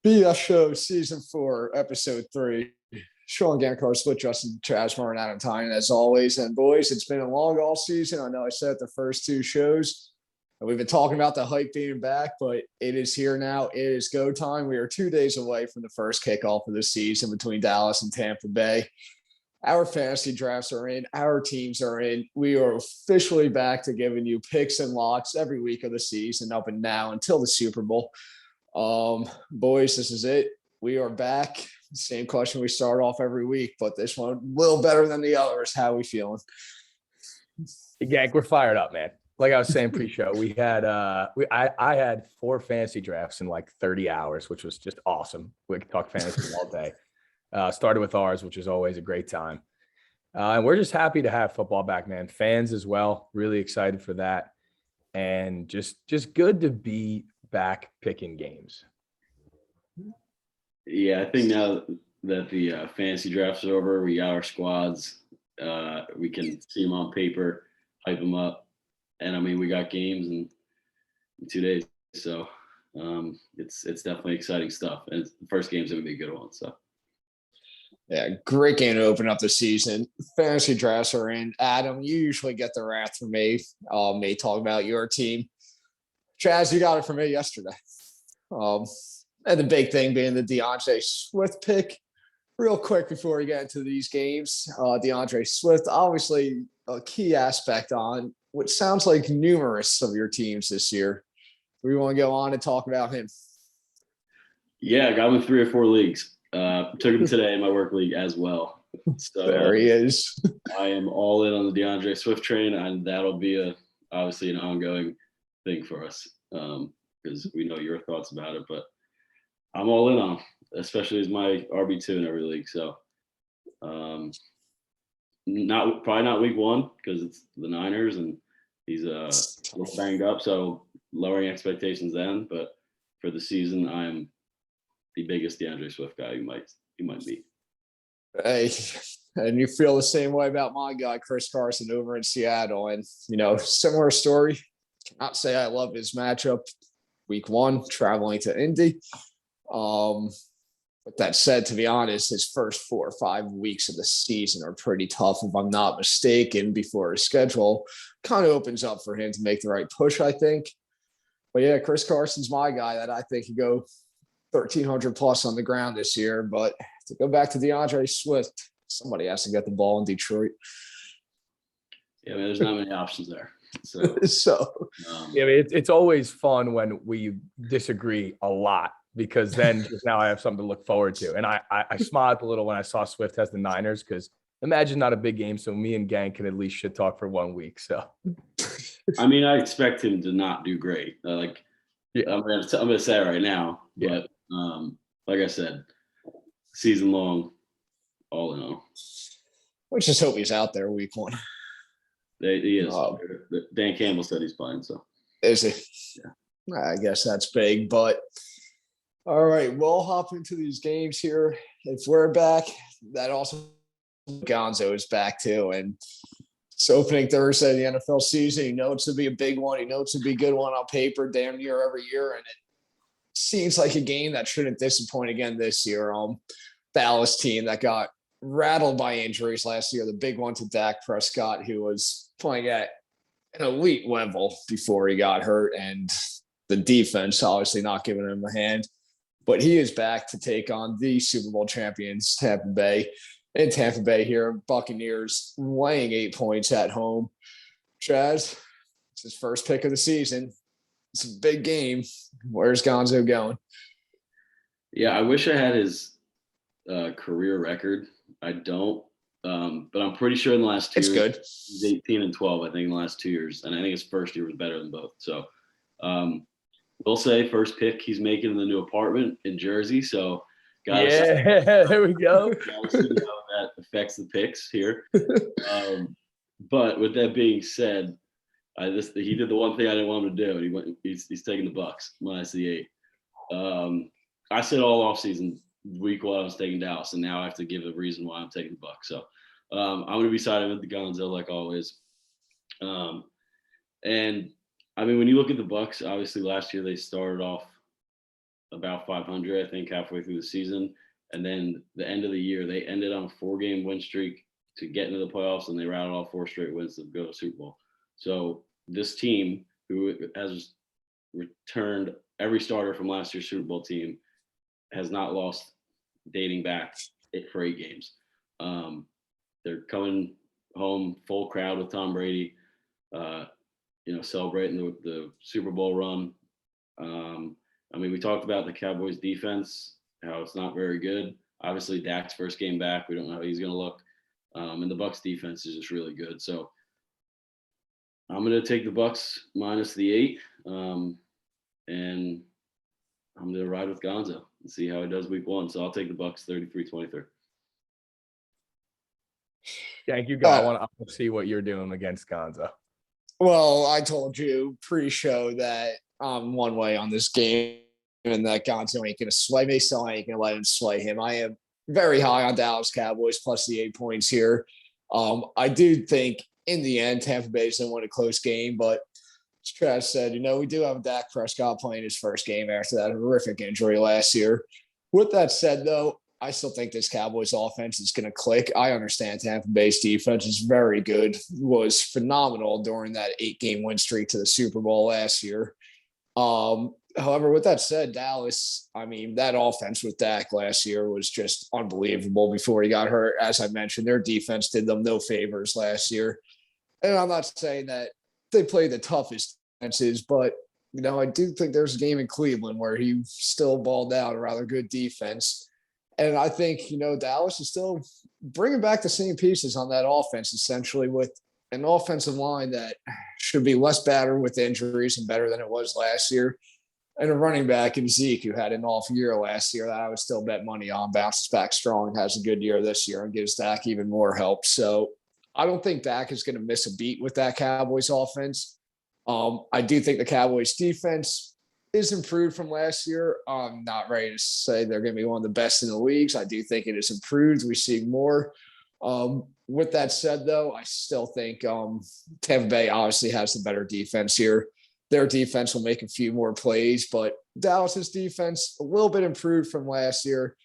BS Show Season 4, Episode 3. Sean Gankar, Split Justin Chasmar, and Adam Tyne, as always. And boys, it's been a long all season. I know I said the first two shows. And we've been talking about the hype being back, but it is here now. It is go time. We are 2 days away from the first kickoff of the season between Dallas and Tampa Bay. Our fantasy drafts are in. Our teams are in. We are officially back to giving you picks and locks every week of the season up and now until the Super Bowl. Boys, this is it. We are back. Same question we start off every week, but this one a little better than the others. How we feeling? Gank, we're fired up, man. Like I was saying pre-show, we had I had 4 fantasy drafts in like 30 hours, which was just awesome. We could talk fantasy all day. Started with ours, which is always a great time. And we're just happy to have football back, man. Fans as well, really excited for that. And just good to be back picking games. Yeah, I think now that the fantasy drafts are over, we got our squads. We can see them on paper, hype them up. And, I mean, we got games in 2 days. So it's definitely exciting stuff. And the first game's going to be a good one. So. Yeah, great game to open up the season. Fantasy drafts are in. Adam, you usually get the wrath from me. Me talking about your team. Chaz, you got it from me yesterday. And the big thing being the DeAndre Swift pick. Real quick before we get into these games, DeAndre Swift, obviously a key aspect on what sounds like numerous of your teams this year. We want to go on and talk about him. Yeah, I got him in 3 or 4 leagues. Took him today in my work league as well. So there he is. I am all in on the DeAndre Swift train, and that'll be obviously an ongoing thing for us because we know your thoughts about it. But I'm all in on him, especially as my RB2 in every league. So probably not week 1 because it's the Niners and he's a little banged up, so lowering expectations then. But for the season, I'm the biggest DeAndre Swift guy you might meet. Hey, and you feel the same way about my guy, Chris Carson, over in Seattle. And, similar story. Cannot say I love his matchup week 1, traveling to Indy. But that said, to be honest, his first 4 or 5 weeks of the season are pretty tough, if I'm not mistaken, before his schedule kind of opens up for him to make the right push, I think. But yeah, Chris Carson's my guy that I think could go 1,300 plus on the ground this year. But to go back to DeAndre Swift, somebody has to get the ball in Detroit. Yeah, man, there's not many options there. So yeah, I mean, it's always fun when we disagree a lot because then just now I have something to look forward to. And I smiled a little when I saw Swift has the Niners because imagine not a big game, so me and Gang can at least shit talk for 1 week. So, I mean, I expect him to not do great. I'm gonna say it right now, but like I said, season long, all in all. Let's just hope he's out there week 1. He is. Dan Campbell said he's fine. So is he? Yeah. I guess that's big, but all right, we'll hop into these games here. If we're back, that also Gonzo is back too, and it's opening Thursday of the NFL season. You know it's to be a big one. You know it's to be a good one on paper, damn near every year, and it seems like a game that shouldn't disappoint again this year. Dallas team that got rattled by injuries last year. The big one to Dak Prescott, who was playing at an elite level before he got hurt, and the defense obviously not giving him a hand. But he is back to take on the Super Bowl champions, Tampa Bay. In Tampa Bay here, Buccaneers laying 8 points at home. Chaz, it's his first pick of the season. It's a big game. Where's Gonzo going? Yeah, I wish I had his career record. I don't, but I'm pretty sure in the last 2 years, good. He's 18 and 12, I think, in the last 2 years. And I think his first year was better than both. So we'll say first pick he's making in the new apartment in Jersey. So there we go. Gotta see how that affects the picks here. But with that being said, he did the one thing I didn't want him to do, and he's taking the Bucks minus the 8. I said all offseason, week 1 I was taking Dallas, and now I have to give a reason why I'm taking the Bucks. So I'm going to be siding with the Gonzo like always. And I mean, when you look at the Bucks, obviously last year they started off about 500, I think, halfway through the season. And then the end of the year, they ended on a 4-game win streak to get into the playoffs, and they routed off 4 straight wins to go to Super Bowl. So this team, who has returned every starter from last year's Super Bowl team, has not lost dating back for 8 games. They're coming home full crowd with Tom Brady, celebrating the Super Bowl run. We talked about the Cowboys defense, how it's not very good. Obviously, Dak's first game back, we don't know how he's going to look. And the Bucs defense is just really good. So I'm going to take the Bucs minus the 8. And I'm going to ride with Gonzo and see how he does week 1. So I'll take the Bucs 33-23. Thank you, God. I want to see what you're doing against Gonzo. Well, I told you pre-show that I'm one way on this game and that Gonzo ain't going to sway me, so I ain't going to let him sway him. I am very high on Dallas Cowboys plus the 8 points here. I do think in the end, Tampa Bay is going to win a close game, but as Trash said, we do have Dak Prescott playing his first game after that horrific injury last year. With that said, though, I still think this Cowboys offense is going to click. I understand Tampa Bay's defense is very good, was phenomenal during that 8-game win streak to the Super Bowl last year. However, with that said, Dallas, that offense with Dak last year was just unbelievable before he got hurt. As I mentioned, their defense did them no favors last year. And I'm not saying that they played the toughest defenses, but, I do think there's a game in Cleveland where he still balled out a rather good defense. And I think, Dallas is still bringing back the same pieces on that offense, essentially, with an offensive line that should be less battered with injuries and better than it was last year. And a running back in Zeke, who had an off year last year that I would still bet money on, bounces back strong, has a good year this year, and gives Dak even more help. So I don't think Dak is going to miss a beat with that Cowboys offense. I do think the Cowboys defense is improved from last year. I'm not ready to say they're going to be one of the best in the leagues. I do think it is improved. We see more. With that said, though, I still think Tampa Bay obviously has the better defense here. Their defense will make a few more plays, but Dallas's defense a little bit improved from last year.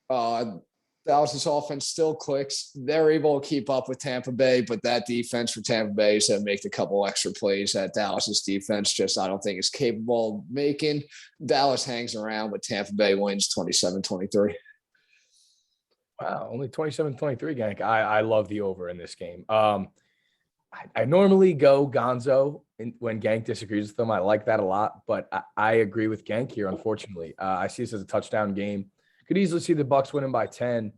Dallas's offense still clicks. They're able to keep up with Tampa Bay, but that defense for Tampa Bay is going to make a couple extra plays that Dallas's defense I don't think is capable of making. Dallas hangs around, but Tampa Bay wins 27-23. Wow, only 27-23, Gank. I love the over in this game. I normally go Gonzo when Gank disagrees with them. I like that a lot, but I agree with Gank here, unfortunately. I see this as a touchdown game. Could easily see the Bucs winning by 10,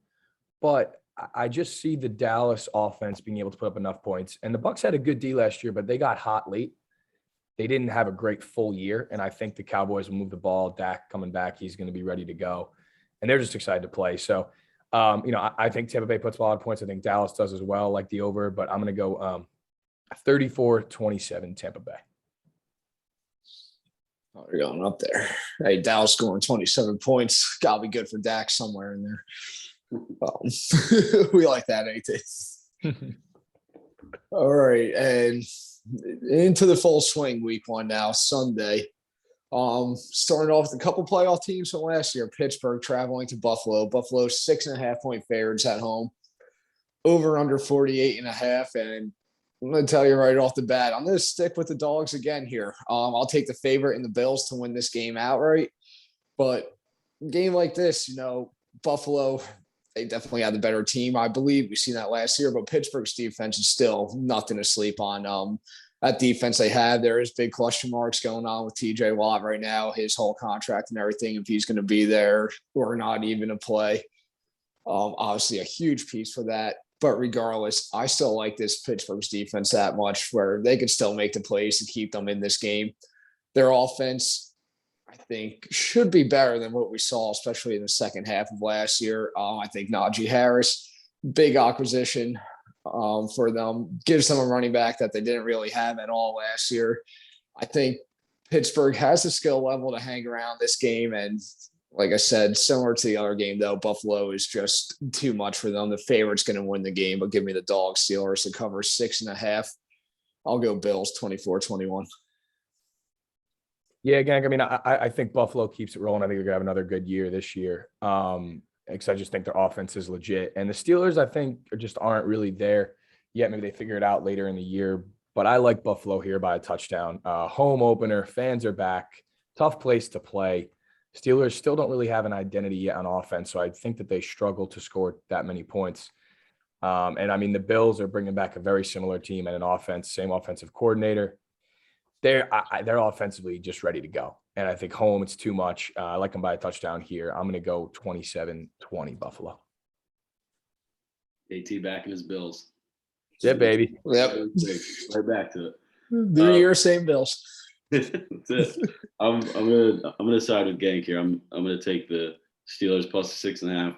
but I just see the Dallas offense being able to put up enough points. And the Bucs had a good D last year, but they got hot late. They didn't have a great full year, and I think the Cowboys will move the ball. Dak coming back, he's going to be ready to go, and they're just excited to play. So, I think Tampa Bay puts a lot of points. I think Dallas does as well, like the over, but I'm going to go 34-27 Tampa Bay. Oh, you're going up there. Hey, Dallas scoring 27 points. Got to be good for Dak somewhere in there. We like that, ain't it? All right. And into the full swing week 1 now, Sunday. Starting off with a couple playoff teams from last year. Pittsburgh traveling to Buffalo. Buffalo 6.5-point favorites at home. Over under 48.5. And I'm going to tell you right off the bat, I'm going to stick with the dogs again here. I'll take the favorite in the Bills to win this game outright. But a game like this, Buffalo, they definitely had the better team. I believe we've seen that last year, but Pittsburgh's defense is still nothing to sleep on. That defense they have, there is big question marks going on with TJ Watt right now, his whole contract and everything, if he's going to be there or not even to play. Obviously a huge piece for that. But regardless, I still like this Pittsburgh's defense that much where they could still make the plays to keep them in this game. Their offense, I think, should be better than what we saw, especially in the second half of last year. I think Najee Harris, big acquisition for them, gives them a running back that they didn't really have at all last year. I think Pittsburgh has the skill level to hang around this game, and like I said, similar to the other game, though, Buffalo is just too much for them. The favorite's going to win the game, but give me the dog Steelers to cover 6.5. I'll go Bills 24-21. Yeah, again, I mean, I think Buffalo keeps it rolling. I think they're gonna have another good year this year. Because I just think their offense is legit. And the Steelers, I think, just aren't really there yet. Maybe they figure it out later in the year. But I like Buffalo here by a touchdown. Home opener, fans are back. Tough place to play. Steelers still don't really have an identity yet on offense, so I think that they struggle to score that many points. And I mean, the Bills are bringing back a very similar team and an offense, same offensive coordinator. They're offensively just ready to go. And I think home, it's too much. I like them by a touchdown here. I'm going to go 27-20 Buffalo. AT back in his Bills. Yeah, baby. Yep. Right back to it. New year, same Bills. That's it. I'm gonna side with Gank here. I'm gonna take the Steelers plus 6.5.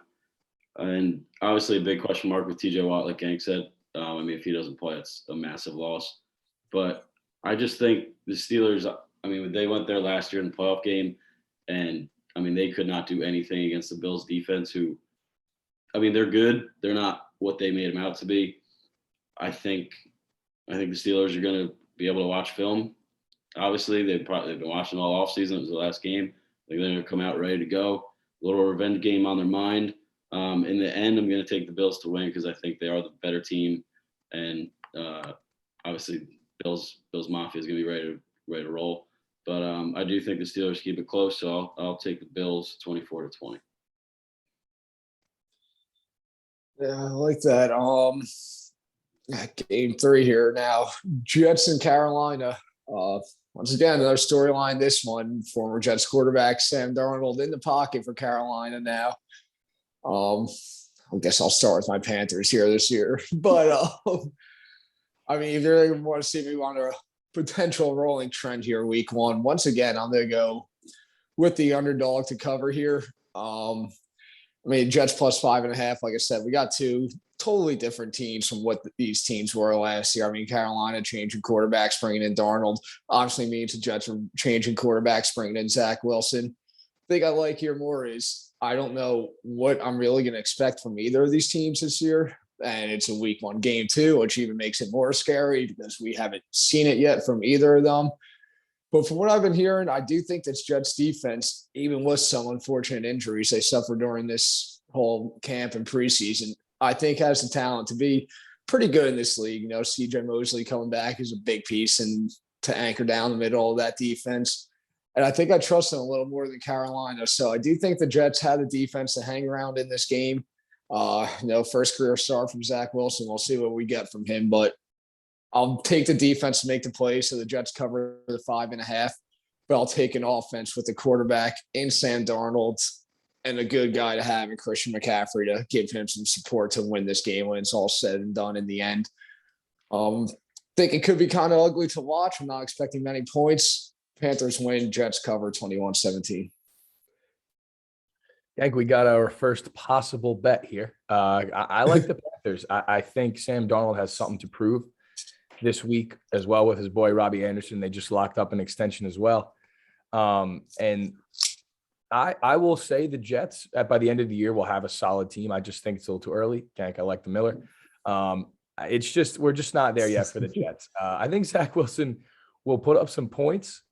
And obviously a big question mark with TJ Watt, like Gank said. I mean, if he doesn't play, it's a massive loss. But I just think the Steelers, I mean, they went there last year in the playoff game, and I mean, they could not do anything against the Bills defense, who, I mean, they're good. They're not what they made them out to be. I think the Steelers are going to be able to watch film. Obviously, they've been watching all offseason. It was the last game. They're going to come out ready to go. A little revenge game on their mind. In the end, I'm going to take the Bills to win because I think they are the better team, and obviously, Bills Mafia is going to be ready to roll. But I do think the Steelers keep it close, so I'll take the Bills 24-20. Yeah, I like that. Game 3 here now. Jets and Carolina. Once again, another storyline. This one, former Jets quarterback Sam Darnold in the pocket for Carolina now. I guess I'll start with my Panthers here this year. But I mean, if you really want to see me on a potential rolling trend here, week 1, once again, I'm going to go with the underdog to cover here. I mean, Jets plus 5.5. Like I said, we got two totally different teams from what these teams were last year. I mean, Carolina changing quarterbacks, bringing in Darnold, obviously means the Jets are changing quarterbacks, bringing in Zach Wilson. The thing I like here more is I don't know what I'm really going to expect from either of these teams this year. And it's a week 1 game 2, which even makes it more scary because we haven't seen it yet from either of them. But from what I've been hearing, I do think this Jets defense, even with some unfortunate injuries they suffered during this whole camp and preseason, I think has the talent to be pretty good in this league. You know, CJ Mosley coming back is a big piece and to anchor down the middle of that defense. And I think I trust them a little more than Carolina. So I do think the Jets have the defense to hang around in this game. First career start from Zach Wilson. We'll see what we get from him, but I'll take the defense to make the play. So the Jets cover the 5.5, but I'll take an offense with the quarterback in Sam Darnold and a good guy to have in Christian McCaffrey to give him some support to win this game when it's all said and done in the end. Think it could be kind of ugly to watch. I'm not expecting many points. Panthers win, Jets cover 21-17. I think we got our first possible bet here. I like the Panthers. I think Sam Darnold has something to prove this week as well with his boy Robbie Anderson. They just locked up an extension as well. And I will say the Jets by the end of the year will have a solid team. I just think it's a little too early. Gank, I like the Miller. It's just we're just not there yet for the Jets. I think Zach Wilson will put up some points.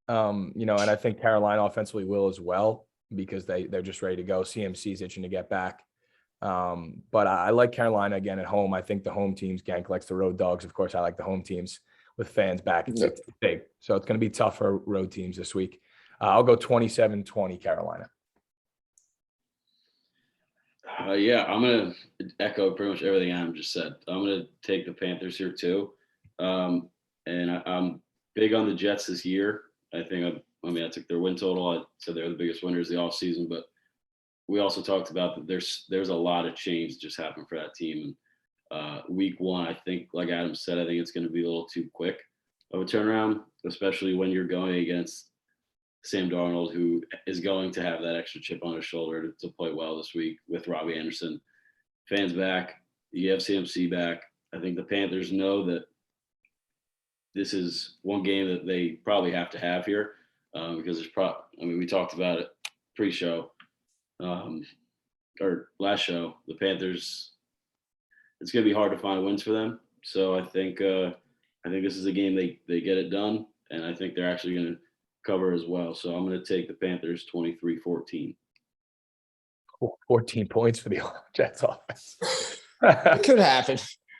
And I think Carolina offensively will as well because they're just ready to go. CMC's itching to get back. But I like Carolina again at home. I think the home teams, Gank likes the road dogs. Of course, I like the home teams with fans back. It's big. So it's going to be tough for road teams this week. I'll go 27-20 Carolina. I'm going to echo pretty much everything Adam just said. I'm going to take the Panthers here too. And I'm big on the Jets this year. I took their win total. I said they're the biggest winners of the offseason, but we also talked about that there's a lot of change just happened for that team. And week 1, I think, like Adam said, I think it's going to be a little too quick of a turnaround, especially when you're going against Sam Darnold, who is going to have that extra chip on his shoulder to play well this week with Robbie Anderson. Fans back, you have CMC back. I think the Panthers know that this is one game that they probably have to have here because we talked about it pre-show or last show. The Panthers, it's going to be hard to find wins for them. So I think this is a game they get it done, and I think they're actually going to cover as well. So I'm going to take the Panthers 23-14. 14 points for the Jets offense. It could happen.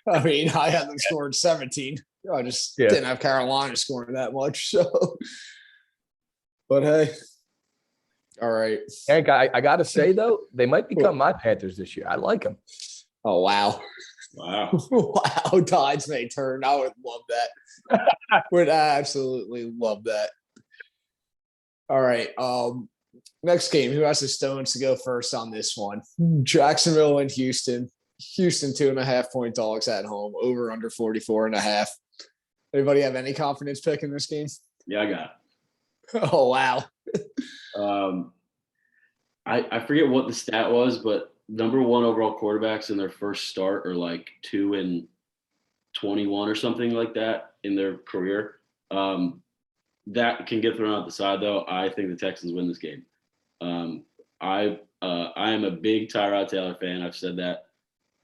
I mean, I had them scoring 17. I just didn't have Carolina scoring that much. So, but hey, all right. Hank, I got to say, though, they might become my Panthers this year. I like them. Oh, wow. Wow. Wow. Tides may turn. I would love that. Would absolutely love that. All right. Next game. Who has the Stones to go first on this one? Jacksonville and Houston. Houston 2.5-point dogs at home. Over under 44.5. Anybody have any confidence picking this game? Yeah, I got it. Oh, wow. I forget what the stat was, but number one overall quarterbacks in their first start are like 2-21 or something like that in their career. That can get thrown out the side, though. I think the Texans win this game. I am a big Tyrod Taylor fan. I've said that.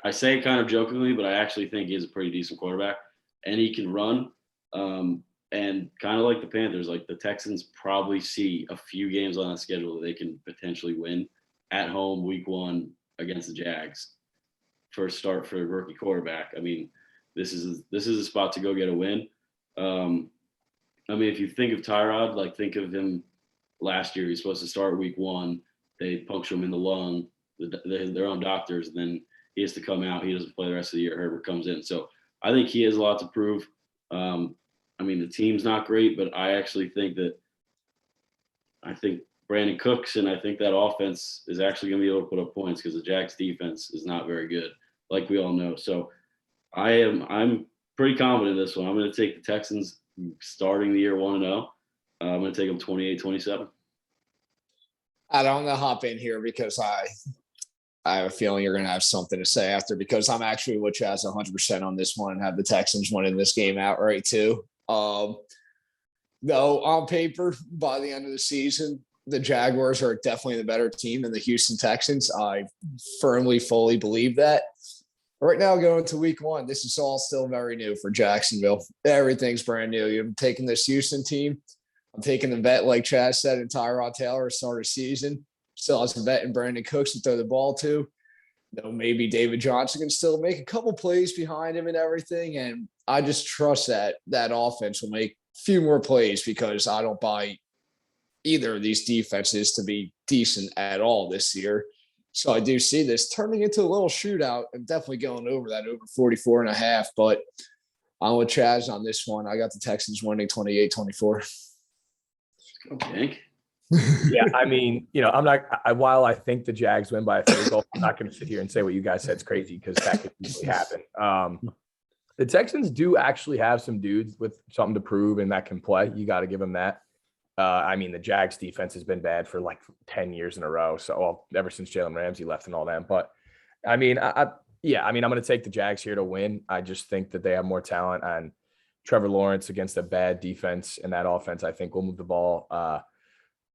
I say it kind of jokingly, but I actually think he's a pretty decent quarterback, and he can run. And kind of like the Panthers, like the Texans probably see a few games on that schedule that they can potentially win at home week 1 against the Jags. First start for a rookie quarterback. I mean, this is a spot to go get a win. I mean, if you think of Tyrod, like think of him last year. He's supposed to start week 1. They puncture him in the lung, their own doctors, and then he has to come out. He doesn't play the rest of the year. Herbert comes in. So I think he has a lot to prove. I mean, the team's not great, but I actually think Brandon Cooks and I think that offense is actually going to be able to put up points because the Jags defense is not very good, like we all know. So I'm pretty confident in this one. I'm going to take the Texans starting the year 1-0. I'm going to take them 28-27. I don't want to hop in here because I have a feeling you're going to have something to say after, because I'm actually with Chaz 100% on this one and have the Texans winning this game outright too. No, on paper, by the end of the season, the Jaguars are definitely the better team than the Houston Texans. I firmly, fully believe that. Right now, going to week 1, this is all still very new for Jacksonville. Everything's brand new. You're taking this Houston team. I'm taking the vet, like Chaz said, and Tyrod Taylor to start a season. Still has a vet in Brandon Cooks to throw the ball to. Though maybe David Johnson can still make a couple plays behind him and everything. And I just trust that offense will make a few more plays, because I don't buy either of these defenses to be decent at all this year. So I do see this turning into a little shootout and definitely going over 44.5. But I'm with Chaz on this one. I got the Texans winning 28-24. Okay. Yeah, I mean, while I think the Jags win by a field goal, I'm not going to sit here and say what you guys said is crazy, because that could easily happen. The Texans do actually have some dudes with something to prove and that can play. You got to give them that. I mean, the Jags defense has been bad for like 10 years in a row. So ever since Jalen Ramsey left and all that. But I mean, I'm going to take the Jags here to win. I just think that they have more talent, and Trevor Lawrence against a bad defense and that offense, I think will move the ball.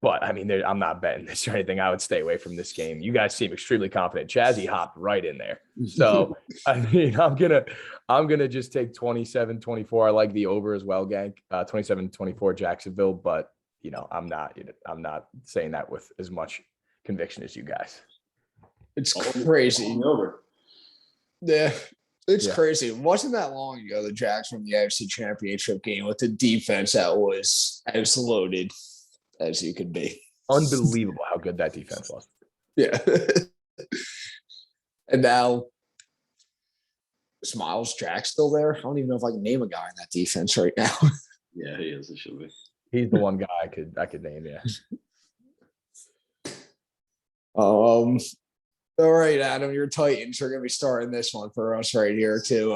But I mean, I'm not betting this or anything. I would stay away from this game. You guys seem extremely confident. Chazzy hopped right in there. So I mean, I'm gonna just take 27-24. I like the over as well, gang. 27-24 Jacksonville. But I'm not saying that with as much conviction as you guys. It's crazy. Over. Yeah. It's crazy. It wasn't that long ago the Jags won the AFC Championship game with a defense that was as loaded as you could be. Unbelievable how good that defense was. Yeah. And now, is Miles Jack still there? I don't even know if I can name a guy in that defense right now. Yeah, he is. It should be. He's the one guy I could name. Yeah. All right, Adam, your Titans are going to be starting this one for us right here too.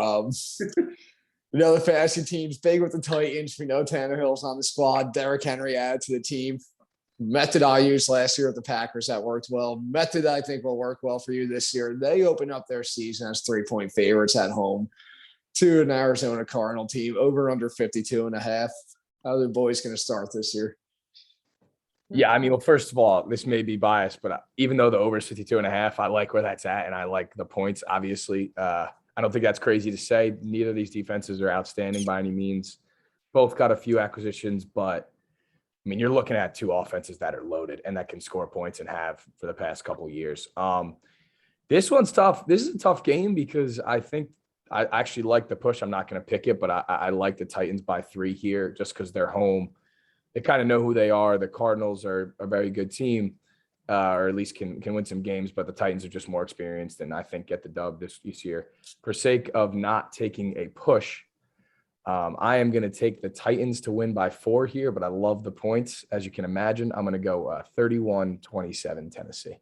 We know the fantasy team's big with the Titans. We know Tannehill's on the squad. Derrick Henry added to the team. Method I used last year with the Packers that worked well. Method I think will work well for you this year. They open up their season as 3-point favorites at home to an Arizona Cardinal team, over under 52.5. How are the boys going to start this year? Yeah, I mean, well, first of all, this may be biased, but even though the over is 52.5, I like where that's at, and I like the points, obviously. I don't think that's crazy to say. Neither of these defenses are outstanding by any means. Both got a few acquisitions, but I mean, you're looking at two offenses that are loaded and that can score points and have for the past couple of years. This one's tough. This is a tough game because I think I actually like the push. I'm not going to pick it, but I like the Titans by 3 here just because they're home. They kind of know who they are. The Cardinals are a very good team, or at least can win some games, but the Titans are just more experienced and I think get the dub this year. For sake of not taking a push, I am going to take the Titans to win by 4 here, but I love the points. As you can imagine, I'm going to go 31-27 Tennessee.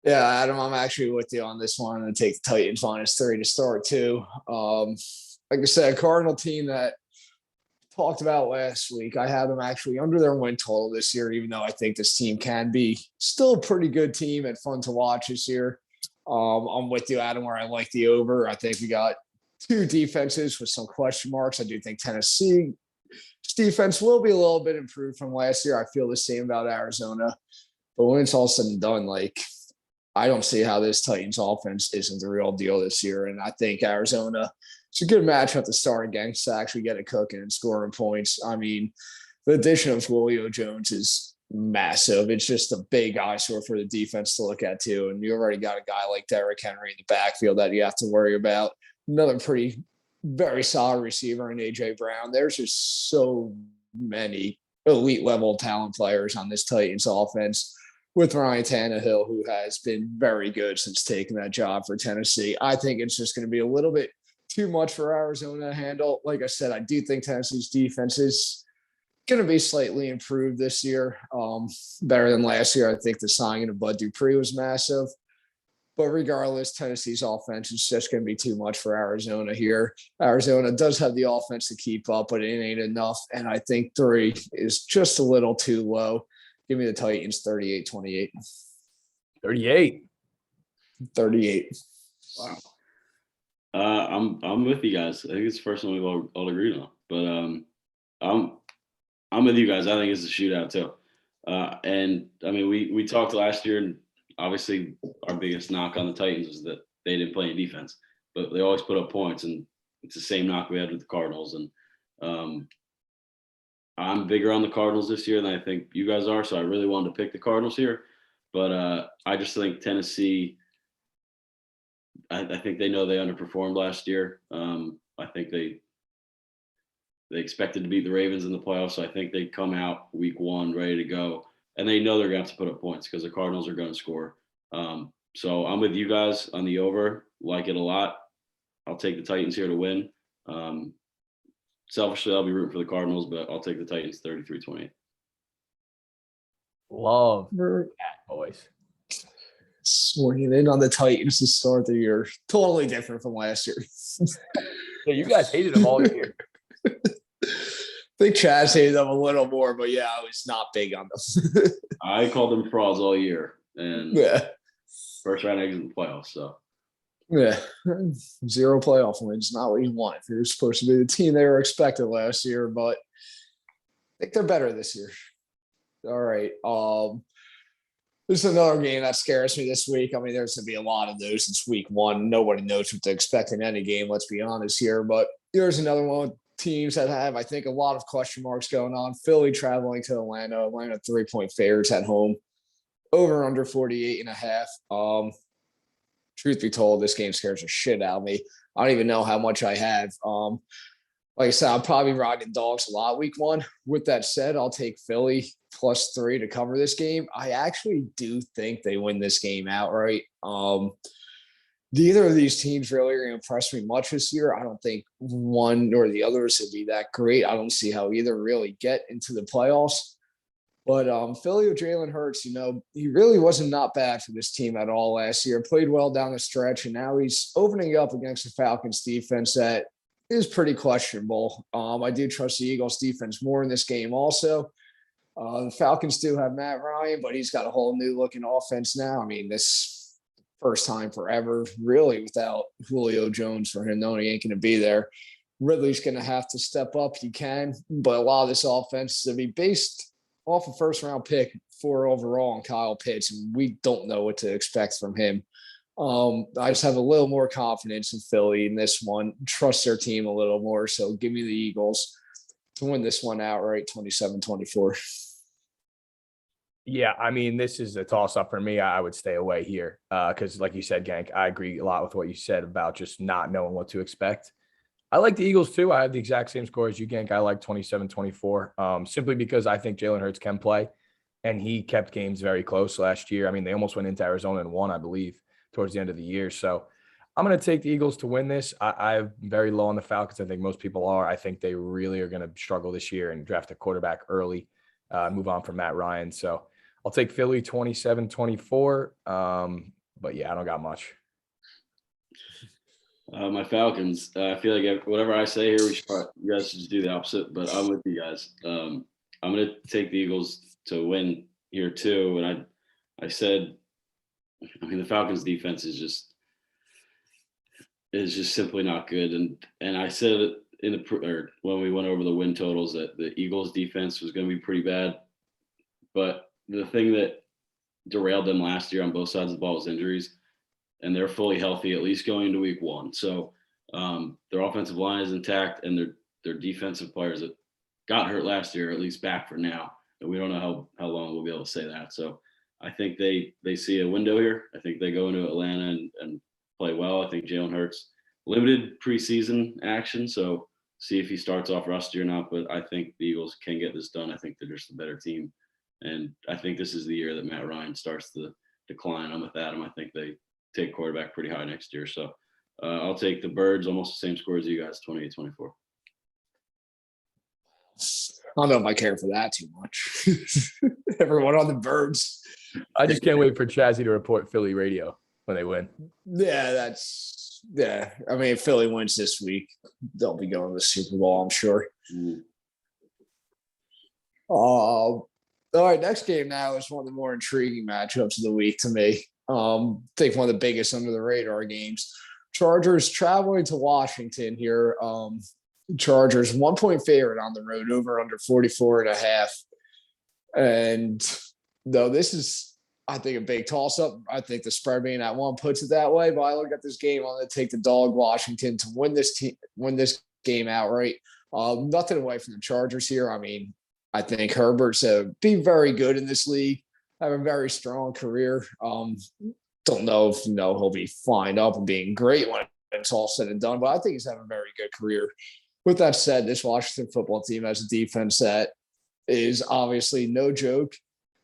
Yeah, Adam, I'm actually with you on this one. I'm going to take the Titans -3 to start too. Like I said, Cardinal team that talked about last week, I have them actually under their win total this year, even though I think this team can be still a pretty good team and fun to watch this year. I'm with you, Adam, where I like the over. I think we got 2 defenses with some question marks. I do think Tennessee's defense will be a little bit improved from last year. I feel the same about Arizona. But when it's all said and done, like, I don't see how this Titans offense isn't the real deal this year. And I think Arizona, it's a good matchup to start against to actually get it cooking and scoring points. I mean, the addition of Julio Jones is massive. It's just a big eyesore for the defense to look at too. And you already got a guy like Derrick Henry in the backfield that you have to worry about. Another very solid receiver in A.J. Brown. There's just so many elite level talent players on this Titans offense with Ryan Tannehill, who has been very good since taking that job for Tennessee. I think it's just going to be a little bit too much for Arizona to handle. Like I said, I do think Tennessee's defense is going to be slightly improved this year, better than last year. I think the signing of Bud Dupree was massive. But regardless, Tennessee's offense is just going to be too much for Arizona here. Arizona does have the offense to keep up, but it ain't enough. And I think 3 is just a little too low. Give me the Titans 38-28. 38. 38. Wow. I'm with you guys. I think it's the first one we've all agreed on. But I'm with you guys. I think it's a shootout too. And I mean, we talked last year, and obviously our biggest knock on the Titans was that they didn't play any defense, but they always put up points, and it's the same knock we had with the Cardinals. And I'm bigger on the Cardinals this year than I think you guys are, so I really wanted to pick the Cardinals here. But I just think Tennessee, I think they know they underperformed last year. I think they expected to beat the Ravens in the playoffs, so I think they come out week 1 ready to go. And they know they're going to have to put up points because the Cardinals are going to score. So I'm with you guys on the over. Like it a lot. I'll take the Titans here to win. Selfishly, I'll be rooting for the Cardinals, but I'll take the Titans 33-28. Love that, boys. Swinging in on the Titans to start the year. Totally different from last year. Yeah, you guys hated them all year. I think Chaz hated them a little more, but yeah, I was not big on them. I called them frauds all year, and Yeah. first round exit in the playoffs. So Yeah. 0 playoff wins, not what you want if you're supposed to be the team they were expected last year, but I think they're better this year. All right. This is another game that scares me this week. I mean, there's going to be a lot of those. It's week 1. Nobody knows what to expect in any game, let's be honest here. But there's another one with teams that have, I think, a lot of question marks going on. Philly traveling to Atlanta. Atlanta 3-point favorites at home. Over under 48.5. Truth be told, this game scares the shit out of me. I don't even know how much I have. Like I said, I'm probably riding dogs a lot week 1. With that said, I'll take Philly +3 to cover this game. I actually do think they win this game outright. Neither of these teams really are going to impress me much this year. I don't think one nor the others would be that great. I don't see how either really get into the playoffs. But Philly with Jalen Hurts, he really wasn't not bad for this team at all last year. Played well down the stretch, and now he's opening up against the Falcons defense that is pretty questionable. I do trust the Eagles defense more in this game also. The Falcons do have Matt Ryan, but he's got a whole new looking offense now. I mean, this first time forever, really, without Julio Jones for him, knowing he ain't going to be there. Ridley's going to have to step up. He can, but a lot of this offense is going to be based off a first-round pick 4 overall on Kyle Pitts, and we don't know what to expect from him. I just have a little more confidence in Philly in this one. Trust their team a little more, so give me the Eagles to win this one outright, 27-24. Yeah, I mean, this is a toss up for me. I would stay away here because, like you said, Gank, I agree a lot with what you said about just not knowing what to expect. I like the Eagles too. I have the exact same score as you, Gank. I like 27-24, simply because I think Jalen Hurts can play, and he kept games very close last year. I mean, they almost went into Arizona and won, I believe, towards the end of the year. So I'm going to take the Eagles to win this. I'm very low on the Falcons. I think most people are. I think they really are going to struggle this year and draft a quarterback early, move on from Matt Ryan. So I'll take Philly 27-24. But yeah, I don't got much. My Falcons. I feel like whatever I say here, you guys should just do the opposite. But I'm with you guys. I'm going to take the Eagles to win here too. And I said, I mean, the Falcons' defense is just simply not good. And I said when we went over the win totals that the Eagles' defense was going to be pretty bad. But the thing that derailed them last year on both sides of the ball was injuries. And they're fully healthy, at least going into week one. So their offensive line is intact, and their defensive players that got hurt last year are at least back for now. And we don't know how long we'll be able to say that. So I think they see a window here. I think they go into Atlanta and play well. I think Jalen Hurts limited preseason action, so see if he starts off rusty or not. But I think the Eagles can get this done. I think they're just a better team. And I think this is the year that Matt Ryan starts to decline. I'm with Adam. I think they take quarterback pretty high next year. So I'll take the Birds, almost the same score as you guys, 28-24. I don't know if I care for that too much. Everyone on the Birds. I just can't wait for Chazzy to report Philly radio when they win. Yeah, I mean, if Philly wins this week, they'll be going to the Super Bowl, I'm sure. All right, next game now is one of the more intriguing matchups of the week to me. I think one of the biggest under the radar games. Chargers traveling to Washington here. Chargers 1-point favorite on the road, over under 44.5. And though this is, I think, a big toss up. I think the spread being at 1 puts it that way. But I look at this game, I'm going to take the dog Washington to win this game outright. Nothing away from the Chargers here. I mean, I think Herbert's be very good in this league. Have a very strong career. Don't know if he'll be flying up and being great when it's all said and done, but I think he's having a very good career. With that said, this Washington football team has a defense that is obviously no joke,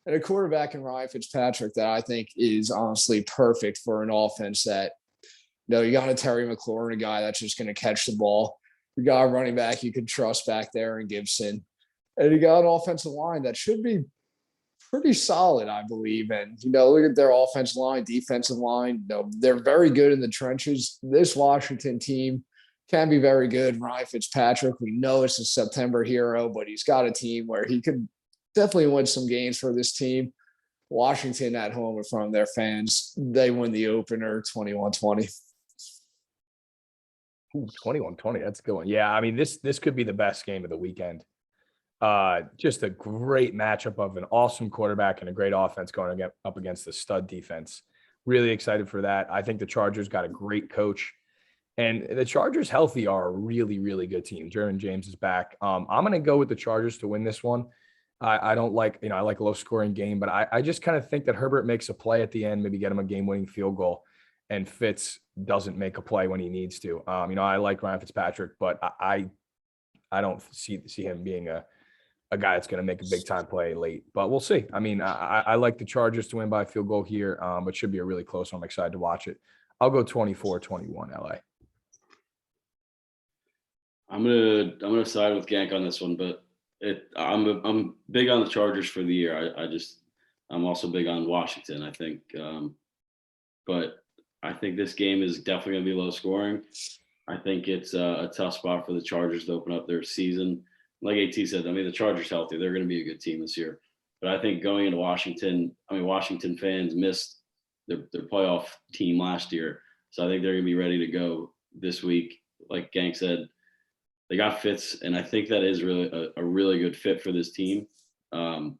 and a quarterback in Ryan Fitzpatrick that I think is honestly perfect for an offense that, you got a Terry McLaurin, a guy that's just going to catch the ball. You got a running back you can trust back there in Gibson. And you got an offensive line that should be pretty solid, I believe. And, look at their offensive line, defensive line. They're very good in the trenches. This Washington team can be very good. Ryan Fitzpatrick, we know it's a September hero, but he's got a team where he could definitely win some games for this team. Washington at home in front of their fans, they win the opener 21-20. 21-20, that's a good one. Yeah, I mean, this could be the best game of the weekend. Just a great matchup of an awesome quarterback and a great offense going up against the stud defense. Really excited for that. I think the Chargers got a great coach, and the Chargers healthy are a really, really good team. Jermaine James is back. I'm going to go with the Chargers to win this one. I don't like, I like a low scoring game, but I just kind of think that Herbert makes a play at the end, maybe get him a game winning field goal, and Fitz doesn't make a play when he needs to. I like Ryan Fitzpatrick, but I don't see him being a guy that's going to make a big time play late, but we'll see. I mean, I like the Chargers to win by a field goal here, but should be a really close one. I'm excited to watch it. I'll go 24-21 LA. I'm gonna side with Gank on this one, but I'm big on the Chargers for the year. I'm also big on Washington, I think, but I think this game is definitely gonna be low scoring. I think it's a tough spot for the Chargers to open up their season. Like AT said, I mean, the Chargers healthy, they're going to be a good team this year. But I think going into Washington, Washington fans missed their playoff team last year. So I think they're going to be ready to go this week. Like Gank said, they got Fitz, and I think that is really a really good fit for this team. And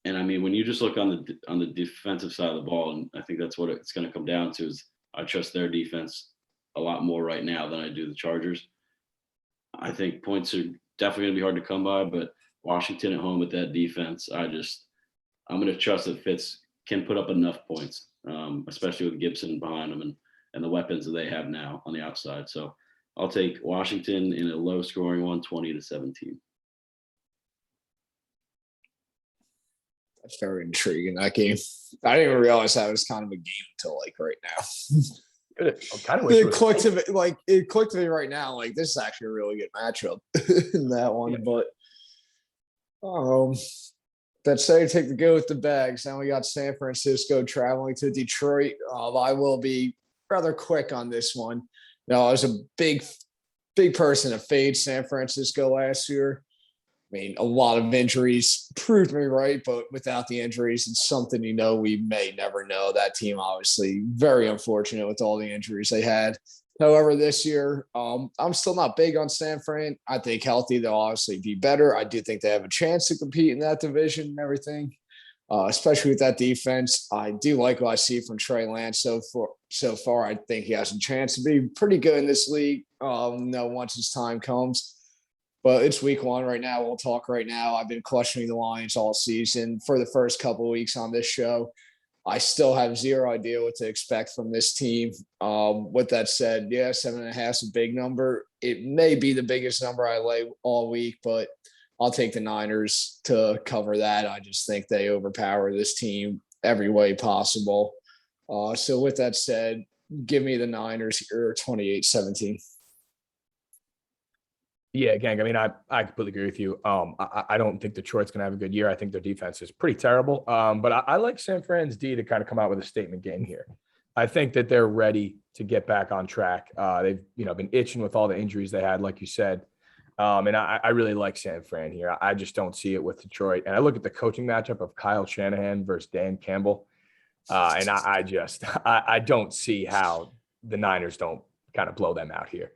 I mean, when you just look on the defensive side of the ball, and I think that's what it's going to come down to, is I trust their defense a lot more right now than I do the Chargers. I think points are definitely going to be hard to come by, but Washington at home with that defense, I'm going to trust that Fitz can put up enough points, especially with Gibson behind them and the weapons that they have now on the outside. So I'll take Washington in a low scoring one, 20-17. That's very intriguing, that game. I didn't even realize that was kind of a game until like right now. I kind of wish It clicked to me right now. Like, this is actually a really good matchup in that one. Yeah. But let's say take the go with the bags. Now we got San Francisco traveling to Detroit. I will be rather quick on this one. Now, I was a big person to fade San Francisco last year. I mean, a lot of injuries proved me right, but without the injuries, it's something, we may never know. That team, obviously, very unfortunate with all the injuries they had. However, this year, I'm still not big on San Fran. I think healthy, they'll obviously be better. I do think they have a chance to compete in that division and everything, especially with that defense. I do like what I see from Trey Lance so far. I think he has a chance to be pretty good in this league. Once his time comes. But it's week 1 right now. We'll talk right now. I've been questioning the Lions all season for the first couple of weeks on this show. I still have zero idea what to expect from this team. With that said, 7.5 is a big number. It may be the biggest number I lay all week, but I'll take the Niners to cover that. I just think they overpower this team every way possible. So with that said, give me the Niners here, 28-17. Yeah, gang. I mean, I completely agree with you. I don't think Detroit's going to have a good year. I think their defense is pretty terrible. But I like San Fran's D to kind of come out with a statement game here. I think that they're ready to get back on track. They've been itching with all the injuries they had, like you said. And I really like San Fran here. I just don't see it with Detroit. And I look at the coaching matchup of Kyle Shanahan versus Dan Campbell, and I don't see how the Niners don't kind of blow them out here.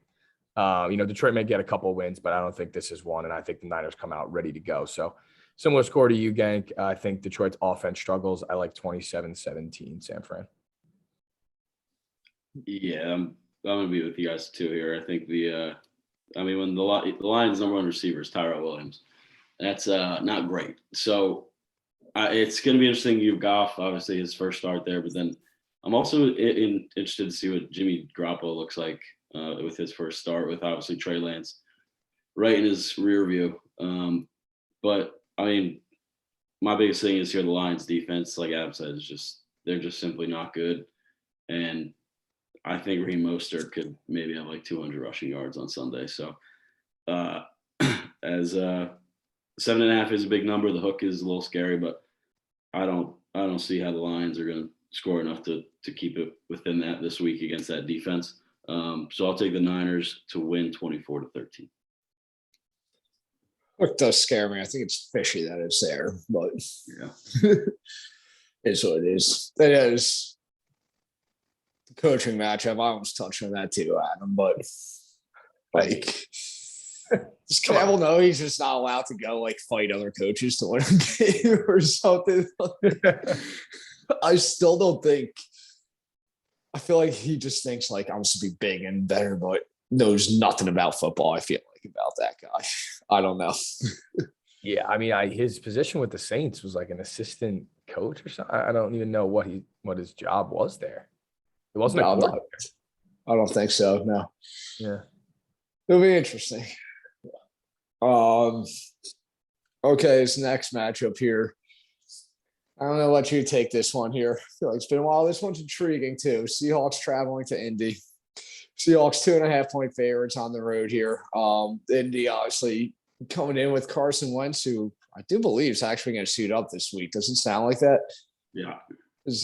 Detroit may get a couple of wins, but I don't think this is one. And I think the Niners come out ready to go. So similar score to you, Gank. I think Detroit's offense struggles. I like 27-17 San Fran. Yeah, I'm going to be with you guys too here. I think when the Lions' number 1 receiver is Tyrell Williams, that's not great. So it's going to be interesting. You have Goff, obviously his first start there, but then I'm also interested to see what Jimmy Garoppolo looks like with his first start, with obviously Trey Lance right in his rear view. But I mean, my biggest thing is here the Lions defense, like Adam said, they're just simply not good. And I think Raheem Mostert could maybe have like 200 rushing yards on Sunday. So as 7.5 is a big number, the hook is a little scary, but I don't see how the Lions are going to score enough to keep it within that this week against that defense. So I'll take the Niners to win 24-13. It does scare me. I think it's fishy that it's there, but yeah, it's what it is. It is the coaching matchup. I almost touched on that too, Adam. But like, does Campbell know he's just not allowed to go like fight other coaches to win a game or something? I still don't think. I feel like he just thinks like I'm supposed to be big and better, but knows nothing about football. I feel like about that guy. I don't know. Yeah, I mean, his position with the Saints was like an assistant coach or something. I don't even know what his job was there. It wasn't a quarterback. I don't think so. No. Yeah, it'll be interesting. Okay, this next matchup here. I'm going to let you take this one here. I feel like it's been a while. This one's intriguing too. Seahawks traveling to Indy. Seahawks 2.5-point favorites on the road here. Indy obviously coming in with Carson Wentz, who I do believe is actually going to suit up this week. Doesn't sound like that. Yeah. That's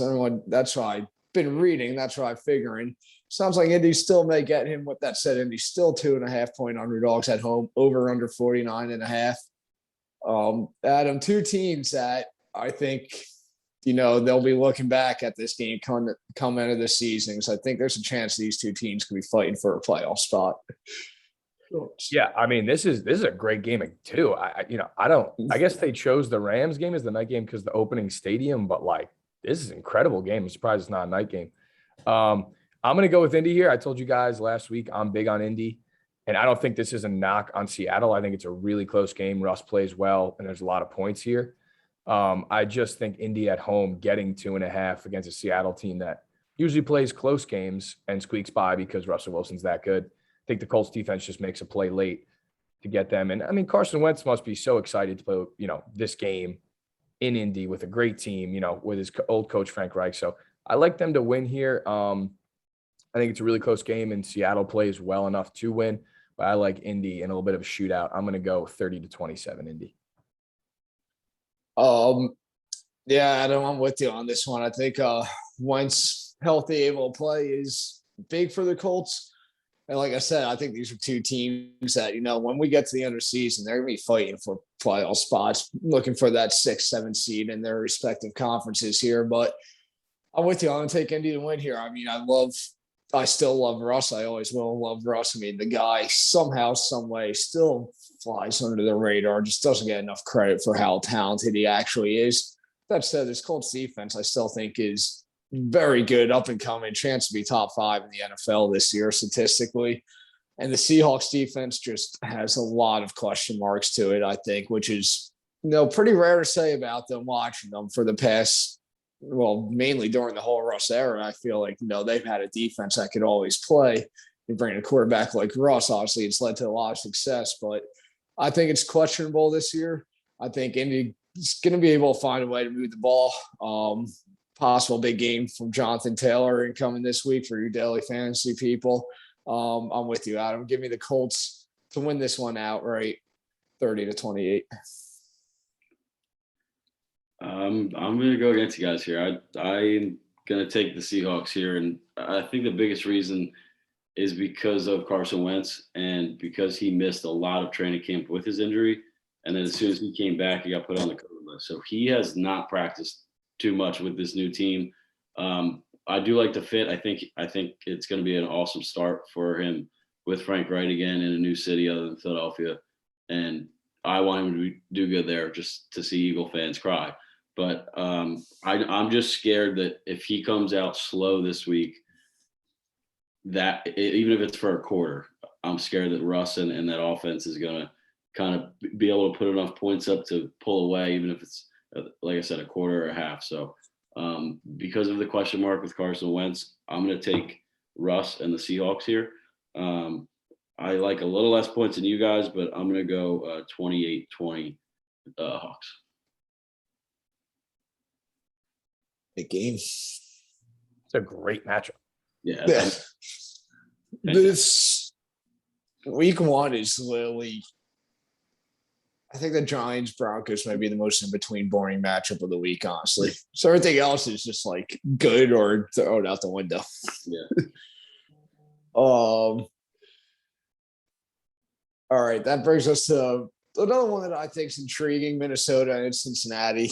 what I've been reading. That's what I'm figuring. Sounds like Indy still may get him. With that said, Indy's still 2.5-point underdogs at home, over under 49.5. Adam, 2 teams that I think, they'll be looking back at this game come into the season. So I think there's a chance these 2 teams could be fighting for a playoff spot. Yeah, I mean, this is a great game too. I guess they chose the Rams game as the night game because the opening stadium, but like this is an incredible game. I'm surprised it's not a night game. I'm gonna go with Indy here. I told you guys last week I'm big on Indy. And I don't think this is a knock on Seattle. I think it's a really close game. Russ plays well, and there's a lot of points here. I just think Indy at home getting 2.5 against a Seattle team that usually plays close games and squeaks by because Russell Wilson's that good. I think the Colts defense just makes a play late to get them. And I mean, Carson Wentz must be so excited to play, this game in Indy with a great team, with his old coach, Frank Reich. So I like them to win here. I think it's a really close game, and Seattle plays well enough to win. But I like Indy in a little bit of a shootout. I'm going to go 30-27 Indy. Yeah, Adam, I'm with you on this one. I think Wentz healthy, able to play is big for the Colts. And like I said, I think these are two teams that, when we get to the end of the season, they're going to be fighting for playoff spots, looking for that 6-7 seed in their respective conferences here. But I'm with you. I'm going to take Indy to win here. I mean, I still love Russ. I always will love Russ. I mean, the guy somehow, some way still flies under the radar, just doesn't get enough credit for how talented he actually is. That said, this Colts defense, I still think is very good, up and coming, chance to be top 5 in the NFL this year statistically. And the Seahawks defense just has a lot of question marks to it, I think, which is, pretty rare to say about them watching them for the past, mainly during the whole Russ era. I feel like, they've had a defense that could always play. You bring a quarterback like Russ, obviously it's led to a lot of success, but I think it's questionable this year. I think Indy is going to be able to find a way to move the ball. Possible big game from Jonathan Taylor incoming this week for your daily fantasy people. I'm with you, Adam. Give me the Colts to win this one outright, 30-28. I'm going to go against you guys here. I'm going to take the Seahawks here. And I think the biggest reason is because of Carson Wentz and because he missed a lot of training camp with his injury. And then as soon as he came back, he got put on the COVID list. So he has not practiced too much with this new team. I do like the fit. I think it's going to be an awesome start for him with Frank Wright again in a new city other than Philadelphia. And I want him to do good there just to see Eagle fans cry. But I'm just scared that if he comes out slow this week, that even if it's for a quarter, I'm scared that Russ and that offense is going to kind of be able to put enough points up to pull away, even if it's, like I said, a quarter or a half. So because of the question mark with Carson Wentz, I'm going to take Russ and the Seahawks here. I like a little less points than you guys, but I'm going to go 28-20 Hawks. Big game. It's a great matchup. Yeah. This week 1 is literally, I think the Giants Broncos might be the most in between boring matchup of the week, honestly. So everything else is just like good or thrown out the window. Yeah. All right, that brings us to another one that I think is intriguing: Minnesota and Cincinnati.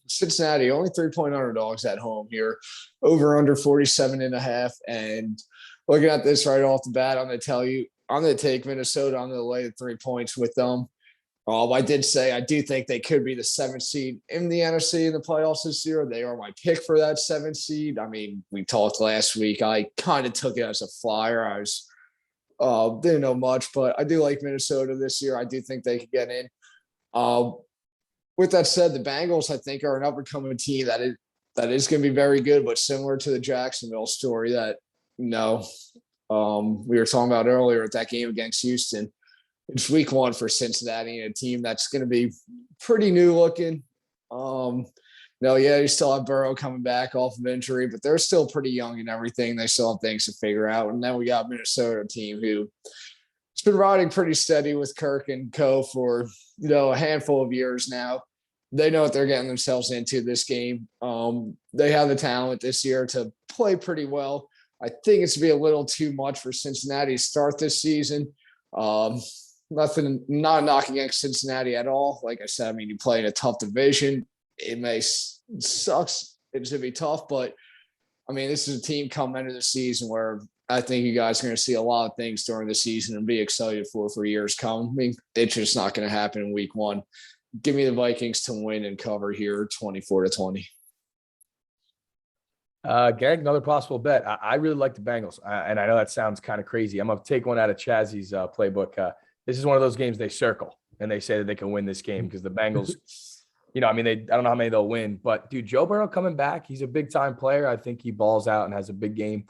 Cincinnati only 3-point underdogs at home here, over under 47.5. And looking at this right off the bat, I'm going to take Minnesota. I'm going to lay the 3 points with them. I did say I do think they could be the 7th seed in the NFC in the playoffs this year. They are my pick for that 7th seed. I mean, we talked last week. I kind of took it as a flyer. I was didn't know much, but I do like Minnesota this year. I do think they could get in. With that said, the Bengals, I think, are an up-and-coming team that is going to be very good, but similar to the Jacksonville story that, we were talking about earlier at that game against Houston. It's week 1 for Cincinnati, a team that's going to be pretty new looking. You still have Burrow coming back off of injury, but they're still pretty young and everything. They still have things to figure out. And then we got Minnesota team who it's been riding pretty steady with Kirk and co for, a handful of years now. They know what they're getting themselves into this game. They have the talent this year to play pretty well. I think it's to be a little too much for Cincinnati to start this season. Not a knock against Cincinnati at all. Like I said, I mean, you play in a tough division. It sucks. It's going to be tough, but I mean, this is a team coming into the season where I think you guys are going to see a lot of things during the season and be excited for years come. I mean, it's just not going to happen in week 1. Give me the Vikings to win and cover here 24-20. Gang, another possible bet. I really like the Bengals, and I know that sounds kind of crazy. I'm gonna take one out of Chazzy's playbook. This is one of those games they circle and they say that they can win this game because the Bengals, I mean, I don't know how many they'll win, but dude, Joe Burrow coming back, he's a big time player. I think he balls out and has a big game.